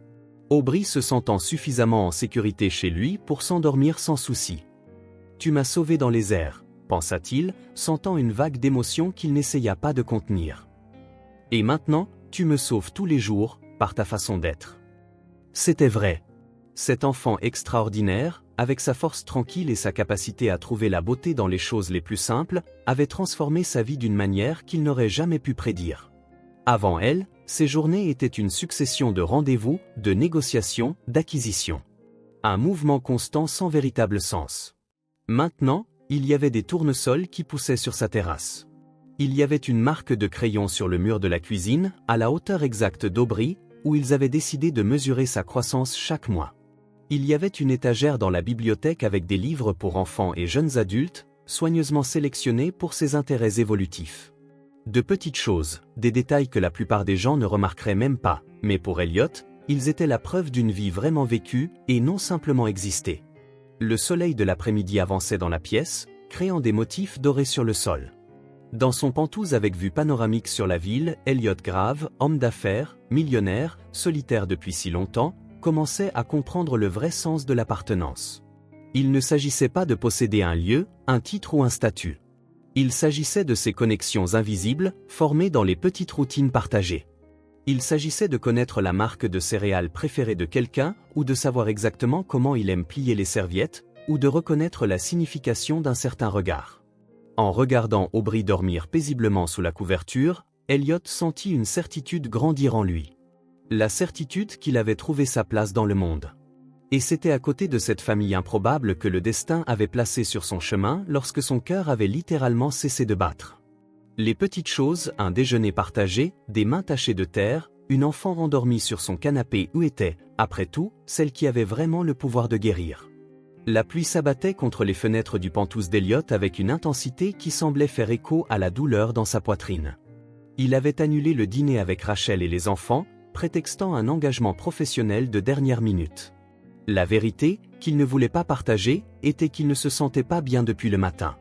Aubrey se sentant suffisamment en sécurité chez lui pour s'endormir sans souci. « Tu m'as sauvé dans les airs », pensa-t-il, sentant une vague d'émotion qu'il n'essaya pas de contenir. « Et maintenant, tu me sauves tous les jours, par ta façon d'être. » C'était vrai. Cet enfant extraordinaire, avec sa force tranquille et sa capacité à trouver la beauté dans les choses les plus simples, avait transformé sa vie d'une manière qu'il n'aurait jamais pu prédire. Avant elle, ses journées étaient une succession de rendez-vous, de négociations, d'acquisitions. Un mouvement constant sans véritable sens. Maintenant, il y avait des tournesols qui poussaient sur sa terrasse. Il y avait une marque de crayon sur le mur de la cuisine, à la hauteur exacte d'Aubrey, où ils avaient décidé de mesurer sa croissance chaque mois. Il y avait une étagère dans la bibliothèque avec des livres pour enfants et jeunes adultes, soigneusement sélectionnés pour ses intérêts évolutifs. De petites choses, des détails que la plupart des gens ne remarqueraient même pas, mais pour Elliot, ils étaient la preuve d'une vie vraiment vécue et non simplement existée. Le soleil de l'après-midi avançait dans la pièce, créant des motifs dorés sur le sol. Dans son pantouse avec vue panoramique sur la ville, Elliot Grave, homme d'affaires, millionnaire, solitaire depuis si longtemps, commençait à comprendre le vrai sens de l'appartenance. Il ne s'agissait pas de posséder un lieu, un titre ou un statut. Il s'agissait de ces connexions invisibles, formées dans les petites routines partagées. Il s'agissait de connaître la marque de céréales préférée de quelqu'un, ou de savoir exactement comment il aime plier les serviettes, ou de reconnaître la signification d'un certain regard. En regardant Aubrey dormir paisiblement sous la couverture, Elliot sentit une certitude grandir en lui. La certitude qu'il avait trouvé sa place dans le monde. Et c'était à côté de cette famille improbable que le destin avait placé sur son chemin lorsque son cœur avait littéralement cessé de battre. Les petites choses, un déjeuner partagé, des mains tachées de terre, une enfant endormie sur son canapé où était, après tout, celle qui avait vraiment le pouvoir de guérir. La pluie s'abattait contre les fenêtres du pantouse d'Elliot avec une intensité qui semblait faire écho à la douleur dans sa poitrine. Il avait annulé le dîner avec Rachel et les enfants, prétextant un engagement professionnel de dernière minute. La vérité, qu'il ne voulait pas partager, était qu'il ne se sentait pas bien depuis le matin.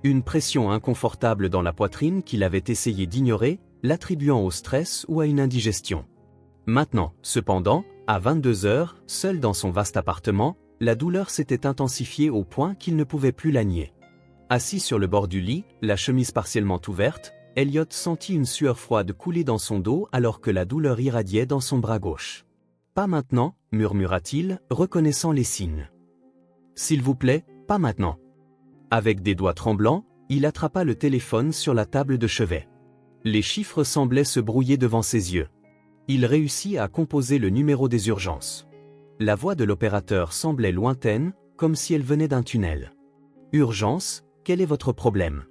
Une pression inconfortable dans la poitrine qu'il avait essayé d'ignorer, l'attribuant au stress ou à une indigestion. Maintenant, cependant, à 22 heures, seul dans son vaste appartement, la douleur s'était intensifiée au point qu'il ne pouvait plus la nier. Assis sur le bord du lit, la chemise partiellement ouverte, Elliot sentit une sueur froide couler dans son dos alors que la douleur irradiait dans son bras gauche. « Pas maintenant », murmura-t-il, reconnaissant les signes. « S'il vous plaît, pas maintenant. » Avec des doigts tremblants, il attrapa le téléphone sur la table de chevet. Les chiffres semblaient se brouiller devant ses yeux. Il réussit à composer le numéro des urgences. La voix de l'opérateur semblait lointaine, comme si elle venait d'un tunnel. « Urgence, quel est votre problème ? »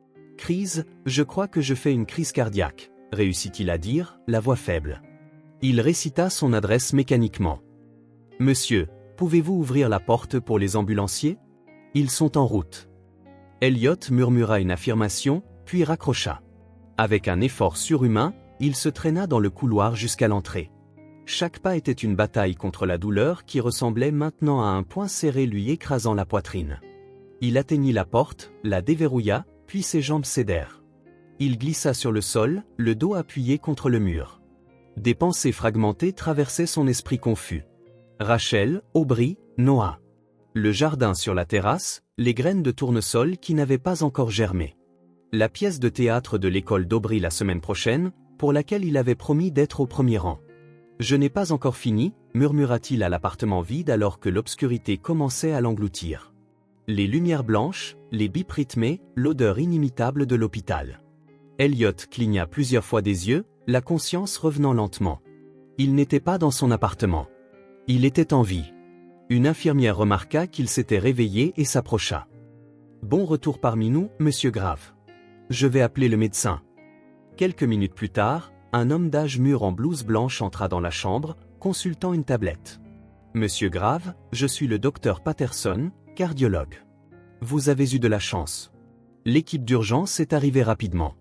« Crise, je crois que je fais une crise cardiaque », réussit-il à dire, la voix faible. Il récita son adresse mécaniquement. « Monsieur, pouvez-vous ouvrir la porte pour les ambulanciers ? Ils sont en route. » Elliot murmura une affirmation, puis raccrocha. Avec un effort surhumain, Il se traîna dans le couloir jusqu'à l'entrée. Chaque pas était une bataille contre la douleur qui ressemblait maintenant à un poing serré lui écrasant la poitrine. Il atteignit la porte, la déverrouilla, puis ses jambes cédèrent. Il glissa sur le sol, le dos appuyé contre le mur. Des pensées fragmentées traversaient son esprit confus. Rachel, Aubry, Noah. Le jardin sur la terrasse, les graines de tournesol qui n'avaient pas encore germé. La pièce de théâtre de l'école d'Aubry la semaine prochaine, pour laquelle il avait promis d'être au premier rang. « Je n'ai pas encore fini », murmura-t-il à l'appartement vide alors que l'obscurité commençait à l'engloutir. Les lumières blanches, les bips rythmés, l'odeur inimitable de l'hôpital. Elliot cligna plusieurs fois des yeux, la conscience revenant lentement. Il n'était pas dans son appartement. Il était en vie. Une infirmière remarqua qu'il s'était réveillé et s'approcha. « Bon retour parmi nous, monsieur Grave. Je vais appeler le médecin. » Quelques minutes plus tard, un homme d'âge mûr en blouse blanche entra dans la chambre, consultant une tablette. « Monsieur Grave, je suis le docteur Patterson, cardiologue. Vous avez eu de la chance. L'équipe d'urgence est arrivée rapidement. »«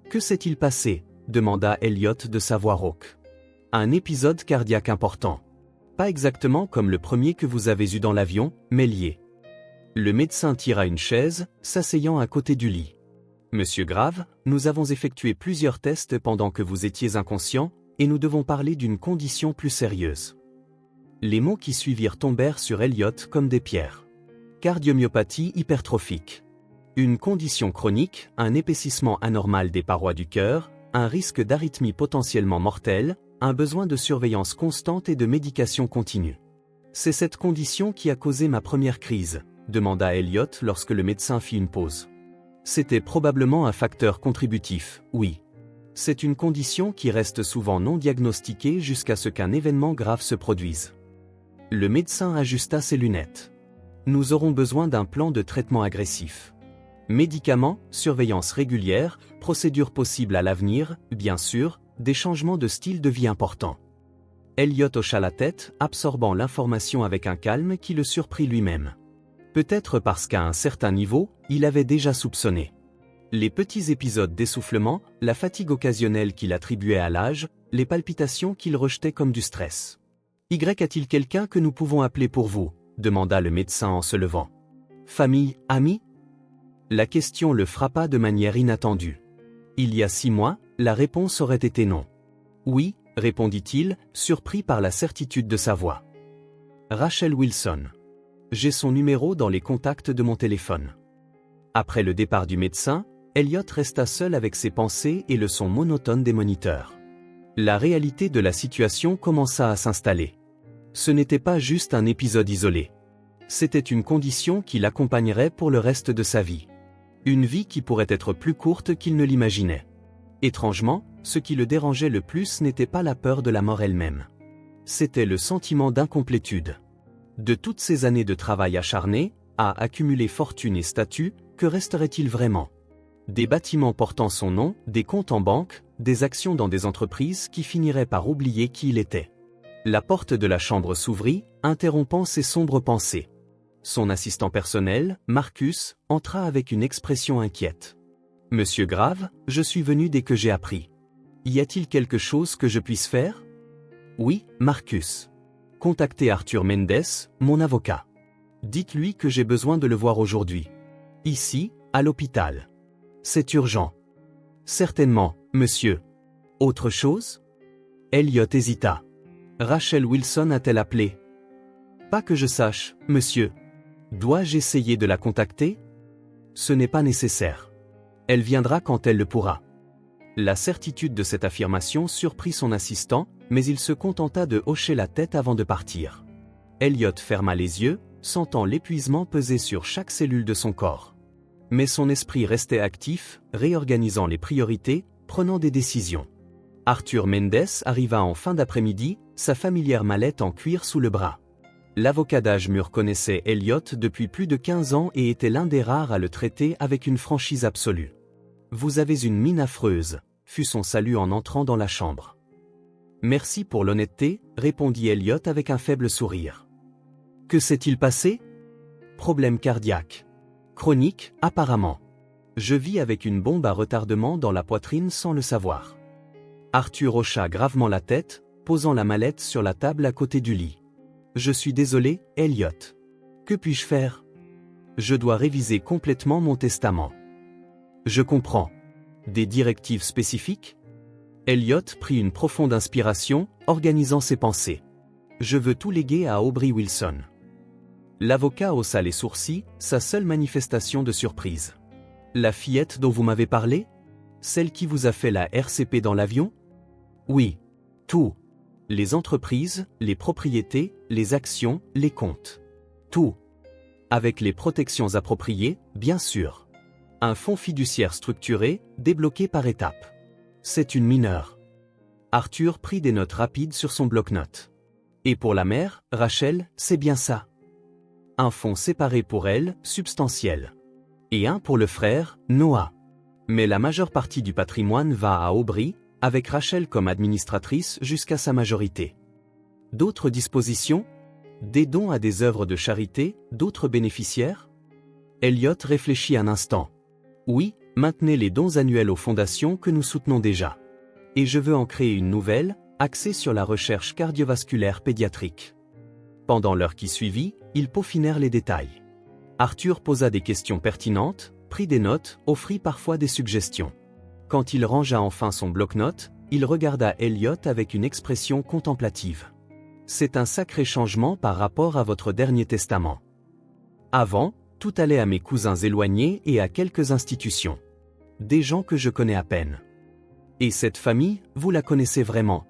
Que s'est-il passé ?» demanda Elliot de sa voix rauque. « Un épisode cardiaque important. Pas exactement comme le premier que vous avez eu dans l'avion, mais lié. » Le médecin tira une chaise, s'asseyant à côté du lit. « Monsieur Grave, nous avons effectué plusieurs tests pendant que vous étiez inconscient, et nous devons parler d'une condition plus sérieuse. » Les mots qui suivirent tombèrent sur Elliot comme des pierres. Cardiomyopathie hypertrophique. Une condition chronique, un épaississement anormal des parois du cœur, un risque d'arythmie potentiellement mortelle, un besoin de surveillance constante et de médication continue. « C'est cette condition qui a causé ma première crise », demanda Elliot lorsque le médecin fit une pause. C'était probablement un facteur contributif, oui. C'est une condition qui reste souvent non diagnostiquée jusqu'à ce qu'un événement grave se produise. Le médecin ajusta ses lunettes. Nous aurons besoin d'un plan de traitement agressif. Médicaments, surveillance régulière, procédures possibles à l'avenir, bien sûr, des changements de style de vie importants. Elliot hocha la tête, absorbant l'information avec un calme qui le surprit lui-même. Peut-être parce qu'à un certain niveau, il avait déjà soupçonné. Les petits épisodes d'essoufflement, la fatigue occasionnelle qu'il attribuait à l'âge, les palpitations qu'il rejetait comme du stress. « Y a-t-il quelqu'un que nous pouvons appeler pour vous ?» demanda le médecin en se levant. « Famille, amis ?» La question le frappa de manière inattendue. Il y a 6 mois, la réponse aurait été non. « Oui », répondit-il, surpris par la certitude de sa voix. « Rachel Wilson. J'ai son numéro dans les contacts de mon téléphone. » Après le départ du médecin, Elliot resta seul avec ses pensées et le son monotone des moniteurs. La réalité de la situation commença à s'installer. Ce n'était pas juste un épisode isolé. C'était une condition qui l'accompagnerait pour le reste de sa vie. Une vie qui pourrait être plus courte qu'il ne l'imaginait. Étrangement, ce qui le dérangeait le plus n'était pas la peur de la mort elle-même. C'était le sentiment d'incomplétude. De toutes ces années de travail acharné, à accumuler fortune et statut, que resterait-il vraiment? Des bâtiments portant son nom, des comptes en banque, des actions dans des entreprises qui finiraient par oublier qui il était. La porte de la chambre s'ouvrit, interrompant ses sombres pensées. Son assistant personnel, Marcus, entra avec une expression inquiète. « Monsieur Grave, je suis venu dès que j'ai appris. Y a-t-il quelque chose que je puisse faire ?»« Oui, Marcus. Contactez Arthur Mendes, mon avocat. Dites-lui que j'ai besoin de le voir aujourd'hui. Ici, à l'hôpital. C'est urgent. »« Certainement, monsieur. Autre chose ?» Elliot hésita. « Rachel Wilson a-t-elle appelé ?»« Pas que je sache, monsieur. Dois-je essayer de la contacter ? » ?»« Ce n'est pas nécessaire. Elle viendra quand elle le pourra. » La certitude de cette affirmation surprit son assistant, mais il se contenta de hocher la tête avant de partir. Elliot ferma les yeux, sentant l'épuisement peser sur chaque cellule de son corps. Mais son esprit restait actif, réorganisant les priorités, prenant des décisions. Arthur Mendes arriva en fin d'après-midi, sa familière mallette en cuir sous le bras. L'avocat d'âge mûr connaissait Elliot depuis plus de 15 ans et était l'un des rares à le traiter avec une franchise absolue. « Vous avez une mine affreuse », fut son salut en entrant dans la chambre. « Merci pour l'honnêteté », répondit Elliot avec un faible sourire. « Que s'est-il passé ? » ?»« Problème cardiaque. Chronique, apparemment. Je vis avec une bombe à retardement dans la poitrine sans le savoir. » Arthur hocha gravement la tête, posant la mallette sur la table à côté du lit. Je suis désolé, Elliot. Que puis-je faire? Je dois réviser complètement mon testament. Je comprends. Des directives spécifiques? Elliot prit une profonde inspiration, organisant ses pensées. Je veux tout léguer à Aubrey Wilson. L'avocat haussa les sourcils, sa seule manifestation de surprise. La fillette dont vous m'avez parlé? Celle qui vous a fait la RCP dans l'avion? Oui. Tout. Les entreprises, les propriétés, les actions, les comptes. Tout. Avec les protections appropriées, bien sûr. Un fonds fiduciaire structuré, débloqué par étapes. C'est une mineure. Arthur prit des notes rapides sur son bloc-notes. Et pour la mère, Rachel, c'est bien ça. Un fonds séparé pour elle, substantiel. Et un pour le frère, Noah. Mais la majeure partie du patrimoine va à Aubrey, avec Rachel comme administratrice jusqu'à sa majorité. D'autres dispositions? Des dons à des œuvres de charité, d'autres bénéficiaires? Elliot réfléchit un instant. Oui, maintenez les dons annuels aux fondations que nous soutenons déjà. Et je veux en créer une nouvelle, axée sur la recherche cardiovasculaire pédiatrique. Pendant l'heure qui suivit, ils peaufinèrent les détails. Arthur posa des questions pertinentes, prit des notes, offrit parfois des suggestions. Quand il rangea enfin son bloc-notes, il regarda Elliot avec une expression contemplative. C'est un sacré changement par rapport à votre dernier testament. Avant, tout allait à mes cousins éloignés et à quelques institutions. Des gens que je connais à peine. Et cette famille, vous la connaissez vraiment?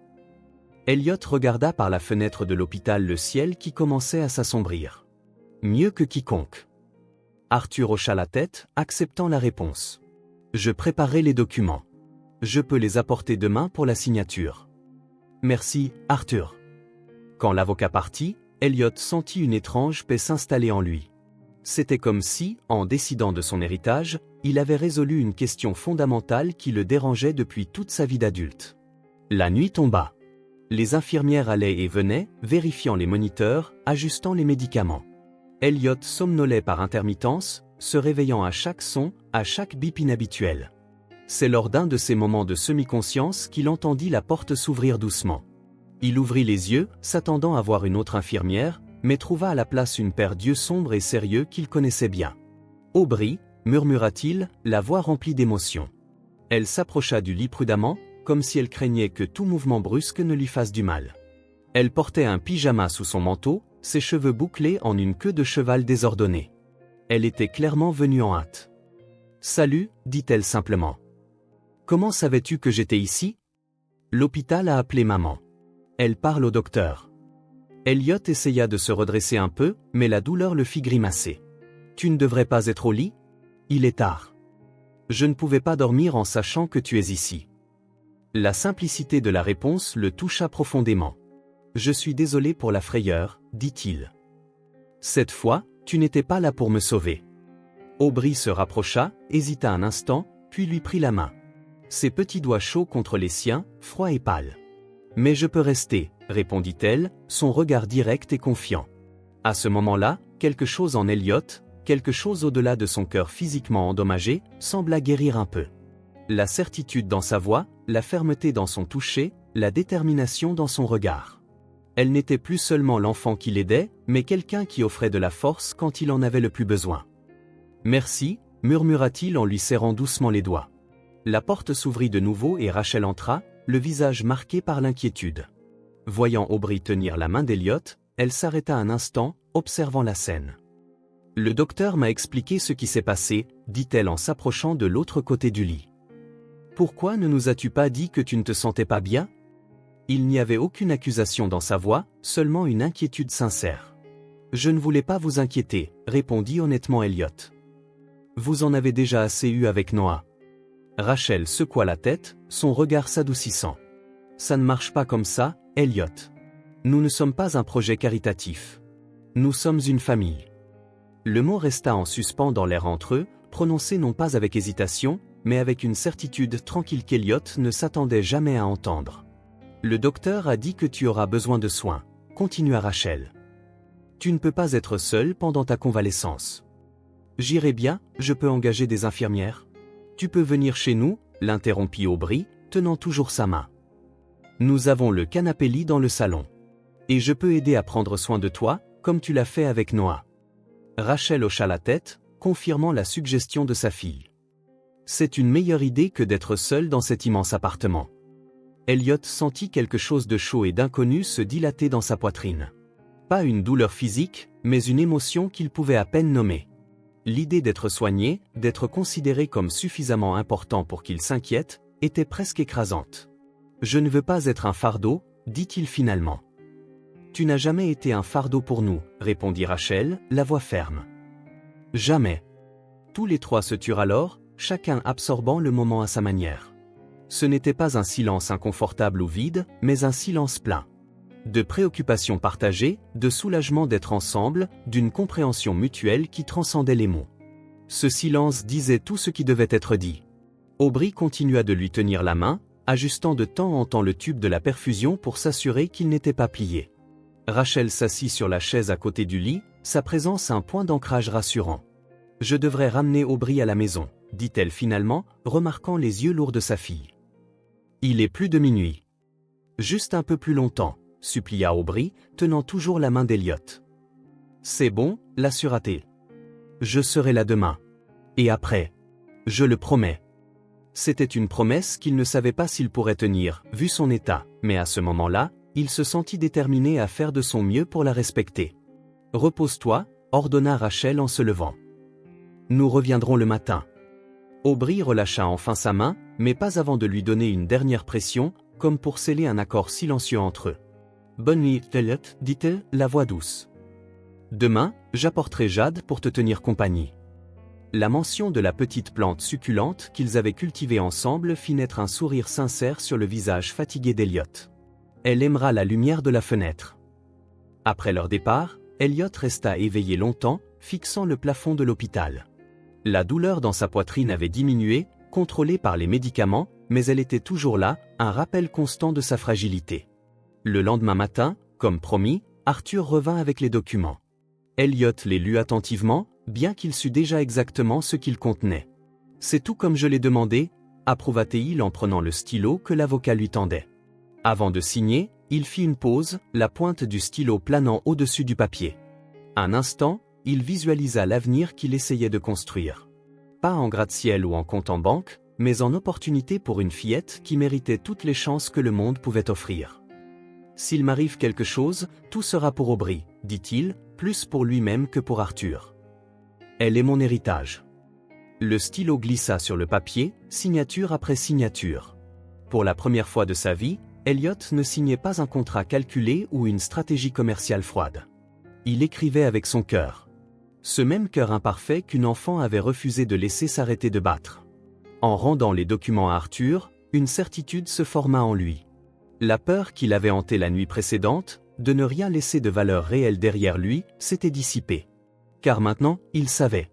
Elliot regarda par la fenêtre de l'hôpital le ciel qui commençait à s'assombrir. Mieux que quiconque. Arthur hocha la tête, acceptant la réponse. Je préparerai les documents. Je peux les apporter demain pour la signature. Merci, Arthur. Quand l'avocat partit, Elliot sentit une étrange paix s'installer en lui. C'était comme si, en décidant de son héritage, il avait résolu une question fondamentale qui le dérangeait depuis toute sa vie d'adulte. La nuit tomba. Les infirmières allaient et venaient, vérifiant les moniteurs, ajustant les médicaments. Elliot somnolait par intermittence, se réveillant à chaque son, à chaque bip inhabituel. C'est lors d'un de ces moments de semi-conscience qu'il entendit la porte s'ouvrir doucement. Il ouvrit les yeux, s'attendant à voir une autre infirmière, mais trouva à la place une paire d'yeux sombres et sérieux qu'il connaissait bien. « Aubrey » murmura-t-il, la voix remplie d'émotion. Elle s'approcha du lit prudemment, comme si elle craignait que tout mouvement brusque ne lui fasse du mal. Elle portait un pyjama sous son manteau, ses cheveux bouclés en une queue de cheval désordonnée. Elle était clairement venue en hâte. « Salut » dit-elle simplement. « Comment savais-tu que j'étais ici ?»« L'hôpital a appelé maman. Elle parle au docteur. » Elliot essaya de se redresser un peu, mais la douleur le fit grimacer. « Tu ne devrais pas être au lit? Il est tard. Je ne pouvais pas dormir en sachant que tu es ici. » La simplicité de la réponse le toucha profondément. « Je suis désolé pour la frayeur, » dit-il. « Cette fois, tu n'étais pas là pour me sauver. » Aubrey se rapprocha, hésita un instant, puis lui prit la main. Ses petits doigts chauds contre les siens, froids et pâles. « Mais je peux rester, » répondit-elle, son regard direct et confiant. À ce moment-là, quelque chose en Elliot, quelque chose au-delà de son cœur physiquement endommagé, sembla guérir un peu. La certitude dans sa voix, la fermeté dans son toucher, la détermination dans son regard. Elle n'était plus seulement l'enfant qui l'aidait, mais quelqu'un qui offrait de la force quand il en avait le plus besoin. « Merci » murmura-t-il en lui serrant doucement les doigts. La porte s'ouvrit de nouveau et Rachel entra, le visage marqué par l'inquiétude. Voyant Aubrey tenir la main d'Elliot, elle s'arrêta un instant, observant la scène. « Le docteur m'a expliqué ce qui s'est passé, » dit-elle en s'approchant de l'autre côté du lit. « Pourquoi ne nous as-tu pas dit que tu ne te sentais pas bien ?» Il n'y avait aucune accusation dans sa voix, seulement une inquiétude sincère. « Je ne voulais pas vous inquiéter, » répondit honnêtement Elliot. « Vous en avez déjà assez eu avec Noah. » Rachel secoua la tête, son regard s'adoucissant. « Ça ne marche pas comme ça, Elliot. Nous ne sommes pas un projet caritatif. Nous sommes une famille. » Le mot resta en suspens dans l'air entre eux, prononcé non pas avec hésitation, mais avec une certitude tranquille qu'Elliot ne s'attendait jamais à entendre. « Le docteur a dit que tu auras besoin de soins, » continua Rachel. « Tu ne peux pas être seul pendant ta convalescence. »« J'irai bien, je peux engager des infirmières. »« Tu peux venir chez nous, » l'interrompit Aubrey, tenant toujours sa main. Nous avons le canapé-lit dans le salon. Et je peux aider à prendre soin de toi, comme tu l'as fait avec Noah. Rachel hocha la tête, confirmant la suggestion de sa fille. C'est une meilleure idée que d'être seule dans cet immense appartement. Elliot sentit quelque chose de chaud et d'inconnu se dilater dans sa poitrine. Pas une douleur physique, mais une émotion qu'il pouvait à peine nommer. L'idée d'être soigné, d'être considéré comme suffisamment important pour qu'il s'inquiète, était presque écrasante. « Je ne veux pas être un fardeau », dit-il finalement. « Tu n'as jamais été un fardeau pour nous », répondit Rachel, la voix ferme. « Jamais. » Tous les trois se turent alors, chacun absorbant le moment à sa manière. Ce n'était pas un silence inconfortable ou vide, mais un silence plein. De préoccupations partagées, de soulagement d'être ensemble, d'une compréhension mutuelle qui transcendait les mots. Ce silence disait tout ce qui devait être dit. Aubrey continua de lui tenir la main, ajustant de temps en temps le tube de la perfusion pour s'assurer qu'il n'était pas plié. Rachel s'assit sur la chaise à côté du lit, sa présence un point d'ancrage rassurant. « Je devrais ramener Aubrey à la maison », dit-elle finalement, remarquant les yeux lourds de sa fille. « Il est plus de minuit. »« Juste un peu plus longtemps », supplia Aubrey, tenant toujours la main d'Elliot. « C'est bon, l'assura-t-il. Je serai là demain. Et après. Je le promets. » C'était une promesse qu'il ne savait pas s'il pourrait tenir, vu son état, mais à ce moment-là, il se sentit déterminé à faire de son mieux pour la respecter. « Repose-toi », ordonna Rachel en se levant. « Nous reviendrons le matin. » Aubrey relâcha enfin sa main, mais pas avant de lui donner une dernière pression, comme pour sceller un accord silencieux entre eux. « Bonne nuit, Elliot, dit-elle, la voix douce. « Demain, j'apporterai Jade pour te tenir compagnie. » La mention de la petite plante succulente qu'ils avaient cultivée ensemble fit naître un sourire sincère sur le visage fatigué d'Elliot. Elle aimera la lumière de la fenêtre. Après leur départ, Elliot resta éveillé longtemps, fixant le plafond de l'hôpital. La douleur dans sa poitrine avait diminué, contrôlée par les médicaments, mais elle était toujours là, un rappel constant de sa fragilité. Le lendemain matin, comme promis, Arthur revint avec les documents. Elliot les lut attentivement, bien qu'il sût déjà exactement ce qu'ils contenaient. « C'est tout comme je l'ai demandé », approuva-t-il en prenant le stylo que l'avocat lui tendait. Avant de signer, il fit une pause, la pointe du stylo planant au-dessus du papier. Un instant, il visualisa l'avenir qu'il essayait de construire. Pas en gratte-ciel ou en compte en banque, mais en opportunité pour une fillette qui méritait toutes les chances que le monde pouvait offrir. « S'il m'arrive quelque chose, tout sera pour Aubrey, » dit-il, plus pour lui-même que pour Arthur. « Elle est mon héritage. » Le stylo glissa sur le papier, signature après signature. Pour la première fois de sa vie, Elliot ne signait pas un contrat calculé ou une stratégie commerciale froide. Il écrivait avec son cœur. Ce même cœur imparfait qu'une enfant avait refusé de laisser s'arrêter de battre. En rendant les documents à Arthur, une certitude se forma en lui. La peur qui l'avait hanté la nuit précédente, de ne rien laisser de valeur réelle derrière lui, s'était dissipée. Car maintenant, il savait.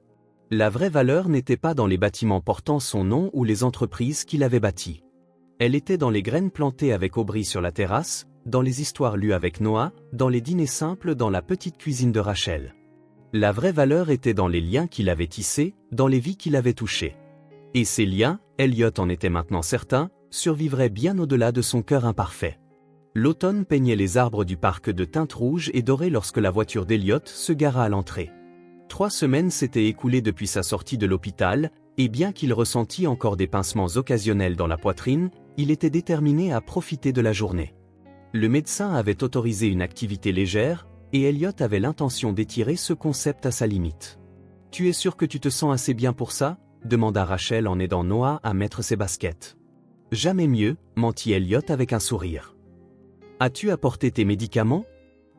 La vraie valeur n'était pas dans les bâtiments portant son nom ou les entreprises qu'il avait bâties. Elle était dans les graines plantées avec Aubrey sur la terrasse, dans les histoires lues avec Noah, dans les dîners simples dans la petite cuisine de Rachel. La vraie valeur était dans les liens qu'il avait tissés, dans les vies qu'il avait touchées. Et ces liens, Elliot en était maintenant certain, survivraient bien au-delà de son cœur imparfait. L'automne peignait les arbres du parc de teintes rouges et dorées lorsque la voiture d'Elliot se gara à l'entrée. 3 semaines s'étaient écoulées depuis sa sortie de l'hôpital, et bien qu'il ressentît encore des pincements occasionnels dans la poitrine, il était déterminé à profiter de la journée. Le médecin avait autorisé une activité légère, et Elliot avait l'intention d'étirer ce concept à sa limite. « Tu es sûr que tu te sens assez bien pour ça ?» demanda Rachel en aidant Noah à mettre ses baskets. « Jamais mieux, mentit Elliot avec un sourire. « As-tu apporté tes médicaments ?»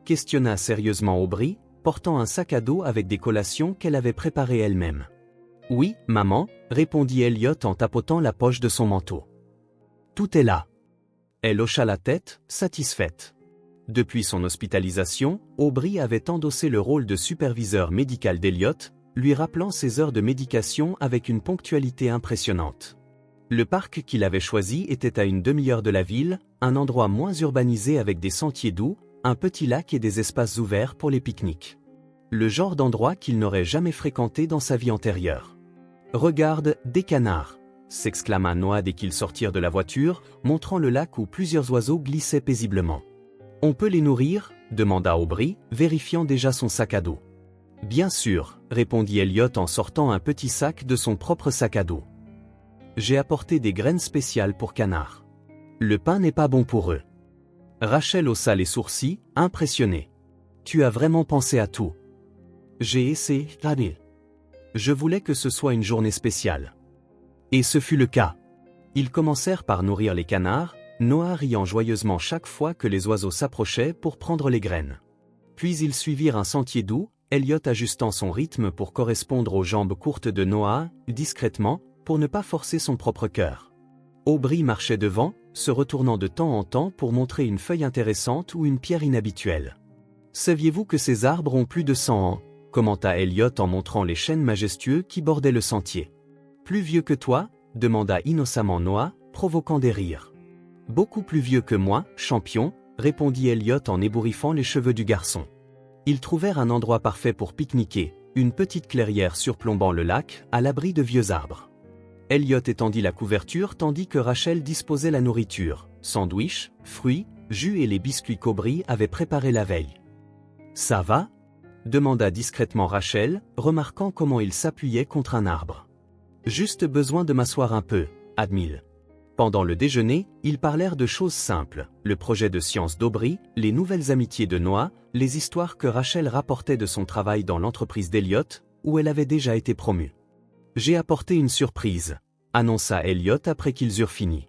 questionna sérieusement Aubrey, portant un sac à dos avec des collations qu'elle avait préparées elle-même. « Oui, maman », répondit Elliot en tapotant la poche de son manteau. « Tout est là. » Elle hocha la tête, satisfaite. Depuis son hospitalisation, Aubrey avait endossé le rôle de superviseur médical d'Elliot, lui rappelant ses heures de médication avec une ponctualité impressionnante. Le parc qu'il avait choisi était à une demi-heure de la ville, un endroit moins urbanisé avec des sentiers doux, un petit lac et des espaces ouverts pour les pique-niques. Le genre d'endroit qu'il n'aurait jamais fréquenté dans sa vie antérieure. « Regarde, des canards !» s'exclama Noah dès qu'ils sortirent de la voiture, montrant le lac où plusieurs oiseaux glissaient paisiblement. On peut les nourrir? Demanda Aubrey, vérifiant déjà son sac à dos. Bien sûr, répondit Elliot en sortant un petit sac de son propre sac à dos. J'ai apporté des graines spéciales pour canards. Le pain n'est pas bon pour eux. Rachel haussa les sourcils, impressionnée. Tu as vraiment pensé à tout. J'ai essayé, Daniel. Je voulais que ce soit une journée spéciale. Et ce fut le cas. Ils commencèrent par nourrir les canards, Noah riant joyeusement chaque fois que les oiseaux s'approchaient pour prendre les graines. Puis ils suivirent un sentier doux, Elliot ajustant son rythme pour correspondre aux jambes courtes de Noah, discrètement, pour ne pas forcer son propre cœur. Aubrey marchait devant, se retournant de temps en temps pour montrer une feuille intéressante ou une pierre inhabituelle. Saviez-vous que ces arbres ont plus de 100 ans? Commenta Elliot en montrant les chênes majestueux qui bordaient le sentier. Plus vieux que toi? Demanda innocemment Noah, provoquant des rires. Beaucoup plus vieux que moi, champion, répondit Elliot en ébouriffant les cheveux du garçon. Ils trouvèrent un endroit parfait pour pique-niquer, une petite clairière surplombant le lac, à l'abri de vieux arbres. Elliot étendit la couverture tandis que Rachel disposait la nourriture, sandwichs, fruits, jus et les biscuits qu'Aubrey avait préparés la veille. « Ça va ?» demanda discrètement Rachel, remarquant comment il s'appuyait contre un arbre. « Juste besoin de m'asseoir un peu, admit-il. » Pendant le déjeuner, ils parlèrent de choses simples, le projet de science d'Aubrey, les nouvelles amitiés de Noah, les histoires que Rachel rapportait de son travail dans l'entreprise d'Elliot, où elle avait déjà été promue. « J'ai apporté une surprise », annonça Elliot après qu'ils eurent fini.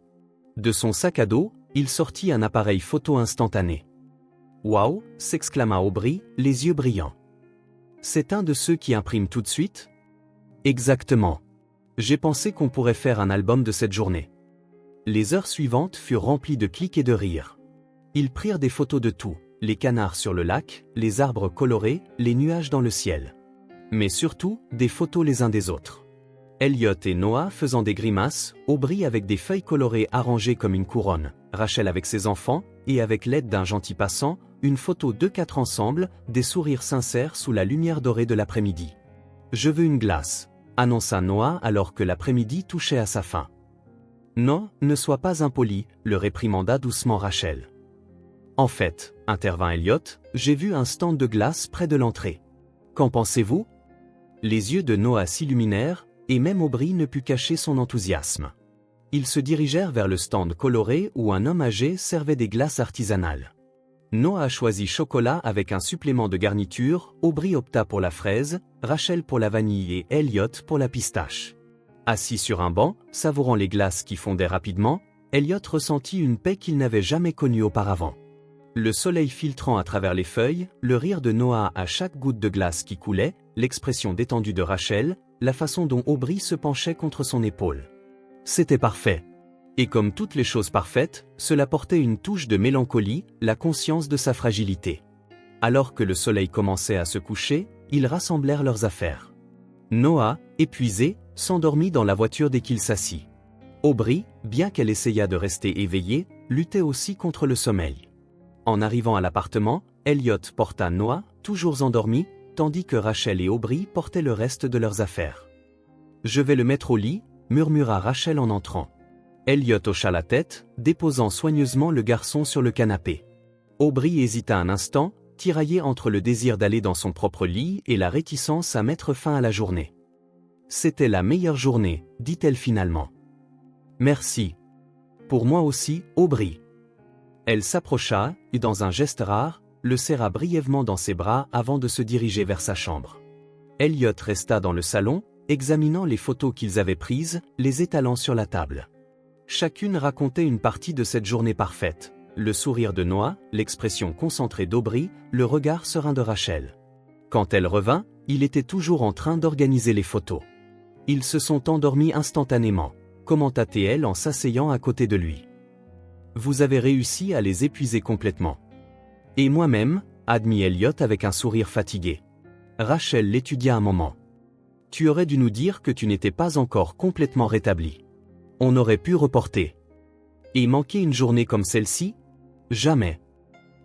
De son sac à dos, il sortit un appareil photo instantané. « Waouh !» s'exclama Aubrey, les yeux brillants. « C'est un de ceux qui impriment tout de suite ?» Exactement. J'ai pensé qu'on pourrait faire un album de cette journée. Les heures suivantes furent remplies de clics et de rires. Ils prirent des photos de tout, les canards sur le lac, les arbres colorés, les nuages dans le ciel. Mais surtout, des photos les uns des autres. Elliot et Noah faisant des grimaces, Aubrey avec des feuilles colorées arrangées comme une couronne, Rachel avec ses enfants, et avec l'aide d'un gentil passant, une photo d'eux quatre ensemble, des sourires sincères sous la lumière dorée de l'après-midi. « Je veux une glace », annonça Noah alors que l'après-midi touchait à sa fin. « Non, ne sois pas impoli », le réprimanda doucement Rachel. « En fait, » intervint Elliot, « j'ai vu un stand de glace près de l'entrée. Qu'en pensez-vous » Les yeux de Noah s'illuminèrent, et même Aubrey ne put cacher son enthousiasme. Ils se dirigèrent vers le stand coloré où un homme âgé servait des glaces artisanales. Noah a choisi chocolat avec un supplément de garniture, Aubrey opta pour la fraise, Rachel pour la vanille et Elliot pour la pistache. Assis sur un banc, savourant les glaces qui fondaient rapidement, Elliot ressentit une paix qu'il n'avait jamais connue auparavant. Le soleil filtrant à travers les feuilles, le rire de Noah à chaque goutte de glace qui coulait, l'expression détendue de Rachel, la façon dont Aubrey se penchait contre son épaule. C'était parfait. Et comme toutes les choses parfaites, cela portait une touche de mélancolie, la conscience de sa fragilité. Alors que le soleil commençait à se coucher, ils rassemblèrent leurs affaires. Noah, épuisé, s'endormit dans la voiture dès qu'il s'assit. Aubrey, bien qu'elle essayât de rester éveillée, luttait aussi contre le sommeil. En arrivant à l'appartement, Elliot porta Noah, toujours endormi, tandis que Rachel et Aubrey portaient le reste de leurs affaires. « Je vais le mettre au lit », murmura Rachel en entrant. Elliot hocha la tête, déposant soigneusement le garçon sur le canapé. Aubrey hésita un instant, tiraillé entre le désir d'aller dans son propre lit et la réticence à mettre fin à la journée. « C'était la meilleure journée, dit-elle finalement. « Merci. Pour moi aussi, Aubrey. » Elle s'approcha, et dans un geste rare, le serra brièvement dans ses bras avant de se diriger vers sa chambre. Elliot resta dans le salon, examinant les photos qu'ils avaient prises, les étalant sur la table. Chacune racontait une partie de cette journée parfaite. Le sourire de Noah, l'expression concentrée d'Aubrey, le regard serein de Rachel. Quand elle revint, il était toujours en train d'organiser les photos. Ils se sont endormis instantanément, commenta-t-elle en s'asseyant à côté de lui. Vous avez réussi à les épuiser complètement. Et moi-même, admit Elliot avec un sourire fatigué. Rachel l'étudia un moment. Tu aurais dû nous dire que tu n'étais pas encore complètement rétabli. On aurait pu reporter. Et manquer une journée comme celle-ci? Jamais.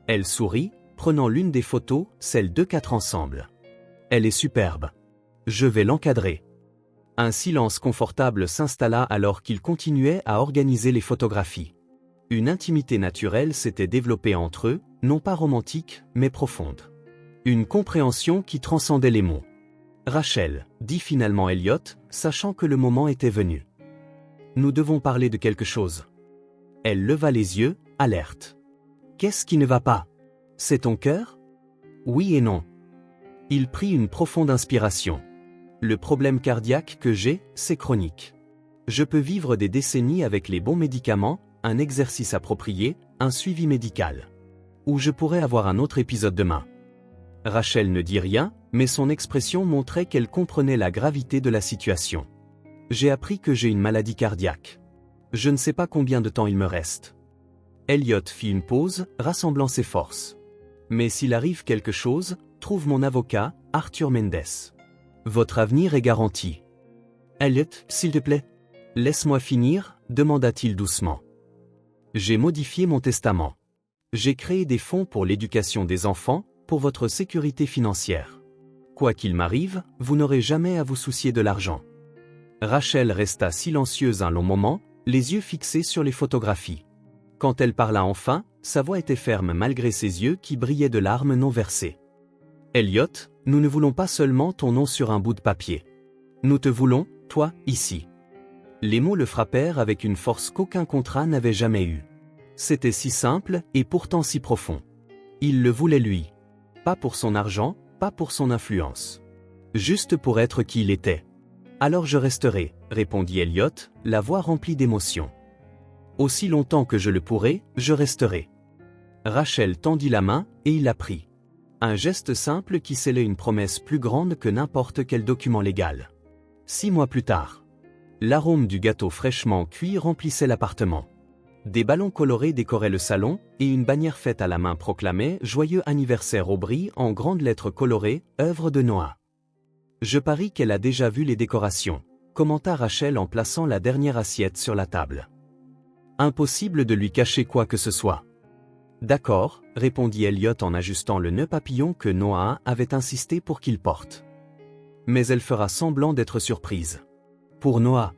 Elle sourit, prenant l'une des photos, celle d'eux quatre ensemble. Elle est superbe. Je vais l'encadrer. Un silence confortable s'installa alors qu'ils continuaient à organiser les photographies. Une intimité naturelle s'était développée entre eux, non pas romantique, mais profonde. Une compréhension qui transcendait les mots. « Rachel », dit finalement Elliot, sachant que le moment était venu. « Nous devons parler de quelque chose. » Elle leva les yeux, alerte. « Qu'est-ce qui ne va pas? C'est ton cœur? » Oui et non. Il prit une profonde inspiration. « Le problème cardiaque que j'ai, c'est chronique. Je peux vivre des décennies avec les bons médicaments, un exercice approprié, un suivi médical. Ou je pourrais avoir un autre épisode demain. » Rachel ne dit rien, mais son expression montrait qu'elle comprenait la gravité de la situation. « J'ai appris que j'ai une maladie cardiaque. Je ne sais pas combien de temps il me reste. » Elliot fit une pause, rassemblant ses forces. « Mais s'il arrive quelque chose, trouve mon avocat, Arthur Mendes. Votre avenir est garanti. »« Elliot, s'il te plaît. Laisse-moi finir, demanda-t-il doucement. « J'ai modifié mon testament. J'ai créé des fonds pour l'éducation des enfants, pour votre sécurité financière. Quoi qu'il m'arrive, vous n'aurez jamais à vous soucier de l'argent. » Rachel resta silencieuse un long moment, les yeux fixés sur les photographies. Quand elle parla enfin, sa voix était ferme malgré ses yeux qui brillaient de larmes non versées. « Elliot, nous ne voulons pas seulement ton nom sur un bout de papier. Nous te voulons, toi, ici. » Les mots le frappèrent avec une force qu'aucun contrat n'avait jamais eue. C'était si simple et pourtant si profond. Il le voulait lui. Pas pour son argent, pas pour son influence. Juste pour être qui il était. « Alors je resterai, » répondit Elliot, la voix remplie d'émotion. « Aussi longtemps que je le pourrai, je resterai. » Rachel tendit la main, et il la prit. Un geste simple qui scellait une promesse plus grande que n'importe quel document légal. 6 mois plus tard. L'arôme du gâteau fraîchement cuit remplissait l'appartement. Des ballons colorés décoraient le salon, et une bannière faite à la main proclamait « Joyeux anniversaire Aubry » en grandes lettres colorées, œuvre de Noah. « Je parie qu'elle a déjà vu les décorations », commenta Rachel en plaçant la dernière assiette sur la table. Impossible de lui cacher quoi que ce soit. « D'accord, » répondit Elliot en ajustant le nœud papillon que Noah avait insisté pour qu'il porte. « Mais elle fera semblant d'être surprise. » Pour Noah.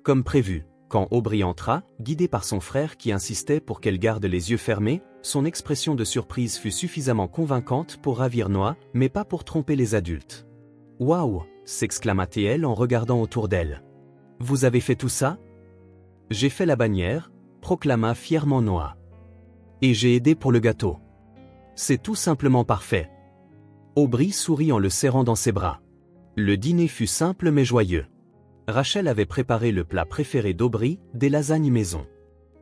Comme prévu. Quand Aubry entra, guidé par son frère qui insistait pour qu'elle garde les yeux fermés, son expression de surprise fut suffisamment convaincante pour ravir Noah, mais pas pour tromper les adultes. « Waouh !» s'exclama-t-elle en regardant autour d'elle. « Vous avez fait tout ça ?»« J'ai fait la bannière, » proclama fièrement Noah. « Et j'ai aidé pour le gâteau. C'est tout simplement parfait. » Aubry sourit en le serrant dans ses bras. Le dîner fut simple mais joyeux. Rachel avait préparé le plat préféré d'Aubry, des lasagnes maison.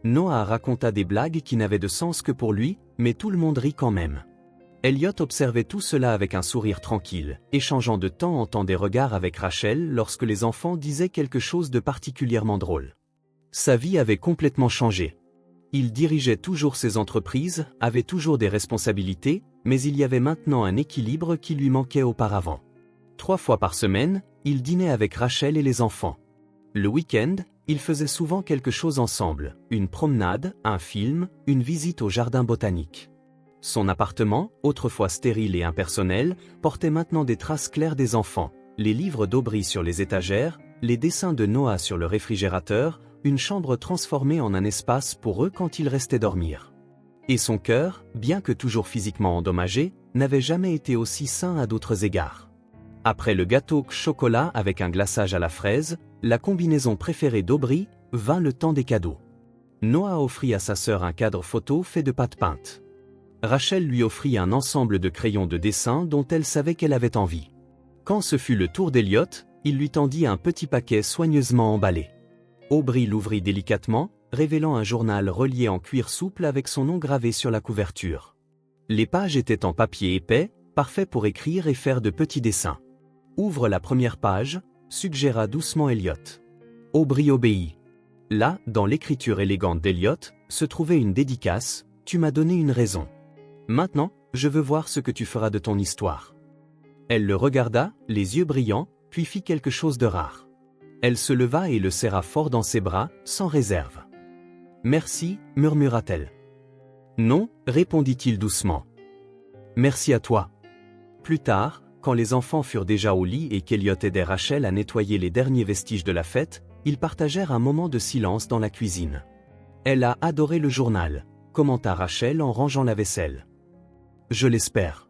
Noah raconta des blagues qui n'avaient de sens que pour lui, mais tout le monde rit quand même. Elliot observait tout cela avec un sourire tranquille, échangeant de temps en temps des regards avec Rachel lorsque les enfants disaient quelque chose de particulièrement drôle. Sa vie avait complètement changé. Il dirigeait toujours ses entreprises, avait toujours des responsabilités, mais il y avait maintenant un équilibre qui lui manquait auparavant. 3 fois par semaine, il dînait avec Rachel et les enfants. Le week-end, ils faisaient souvent quelque chose ensemble, une promenade, un film, une visite au jardin botanique. Son appartement, autrefois stérile et impersonnel, portait maintenant des traces claires des enfants, les livres d'Aubry sur les étagères, les dessins de Noah sur le réfrigérateur, une chambre transformée en un espace pour eux quand ils restaient dormir. Et son cœur, bien que toujours physiquement endommagé, n'avait jamais été aussi sain à d'autres égards. Après le gâteau chocolat avec un glaçage à la fraise, la combinaison préférée d'Aubry, vint le temps des cadeaux. Noah offrit à sa sœur un cadre photo fait de pâte peinte. Rachel lui offrit un ensemble de crayons de dessin dont elle savait qu'elle avait envie. Quand ce fut le tour d'Elliot, il lui tendit un petit paquet soigneusement emballé. Aubry l'ouvrit délicatement, révélant un journal relié en cuir souple avec son nom gravé sur la couverture. Les pages étaient en papier épais, parfait pour écrire et faire de petits dessins. « Ouvre la première page », suggéra doucement Elliot. Aubry obéit. Là, dans l'écriture élégante d'Elliot, se trouvait une dédicace « Tu m'as donné une raison. Maintenant, je veux voir ce que tu feras de ton histoire. » Elle le regarda, les yeux brillants, puis fit quelque chose de rare. Elle se leva et le serra fort dans ses bras, sans réserve. « Merci, murmura-t-elle. « Non, répondit-il doucement. « Merci à toi. » Plus tard, Quand les enfants furent déjà au lit et qu'Elliot aidait Rachel à nettoyer les derniers vestiges de la fête, ils partagèrent un moment de silence dans la cuisine. Elle a adoré le journal, commenta Rachel en rangeant la vaisselle. Je l'espère.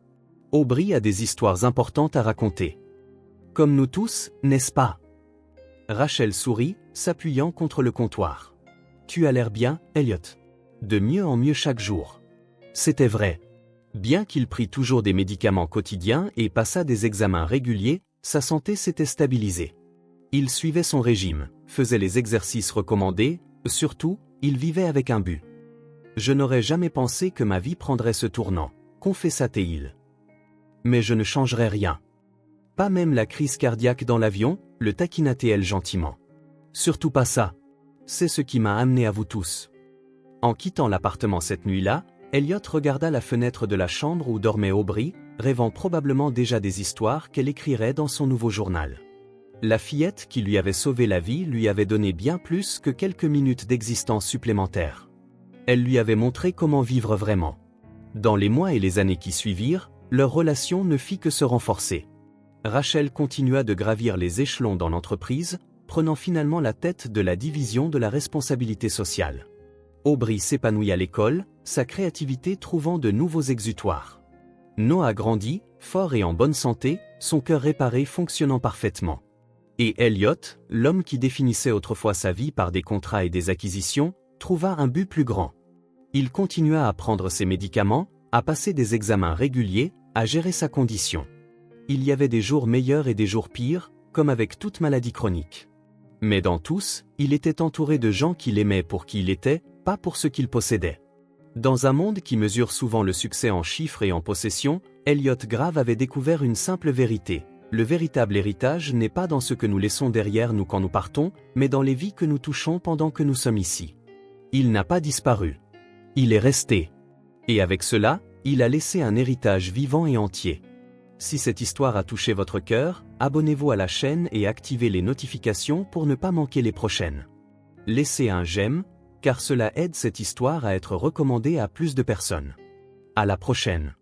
Aubrey a des histoires importantes à raconter. Comme nous tous, n'est-ce pas? Rachel sourit, s'appuyant contre le comptoir. Tu as l'air bien, Elliot. De mieux en mieux chaque jour. C'était vrai. Bien qu'il prît toujours des médicaments quotidiens et passât des examens réguliers, sa santé s'était stabilisée. Il suivait son régime, faisait les exercices recommandés, surtout, il vivait avec un but. Je n'aurais jamais pensé que ma vie prendrait ce tournant, confessa-t-il. Mais je ne changerai rien. Pas même la crise cardiaque dans l'avion, le taquina-t-elle gentiment. Surtout pas ça. C'est ce qui m'a amené à vous tous. En quittant l'appartement cette nuit-là, Elliot regarda la fenêtre de la chambre où dormait Aubrey, rêvant probablement déjà des histoires qu'elle écrirait dans son nouveau journal. La fillette qui lui avait sauvé la vie lui avait donné bien plus que quelques minutes d'existence supplémentaire. Elle lui avait montré comment vivre vraiment. Dans les mois et les années qui suivirent, leur relation ne fit que se renforcer. Rachel continua de gravir les échelons dans l'entreprise, prenant finalement la tête de la division de la responsabilité sociale. Aubrey s'épanouit à l'école, sa créativité trouvant de nouveaux exutoires. Noah grandit, fort et en bonne santé, son cœur réparé fonctionnant parfaitement. Et Elliot, l'homme qui définissait autrefois sa vie par des contrats et des acquisitions, trouva un but plus grand. Il continua à prendre ses médicaments, à passer des examens réguliers, à gérer sa condition. Il y avait des jours meilleurs et des jours pires, comme avec toute maladie chronique. Mais dans tous, il était entouré de gens qui l'aimaient pour qui il était, pas pour ce qu'il possédait. Dans un monde qui mesure souvent le succès en chiffres et en possessions, Elliot Grave avait découvert une simple vérité. Le véritable héritage n'est pas dans ce que nous laissons derrière nous quand nous partons, mais dans les vies que nous touchons pendant que nous sommes ici. Il n'a pas disparu. Il est resté. Et avec cela, il a laissé un héritage vivant et entier. Si cette histoire a touché votre cœur, abonnez-vous à la chaîne et activez les notifications pour ne pas manquer les prochaines. Laissez un j'aime, car cela aide cette histoire à être recommandée à plus de personnes. À la prochaine.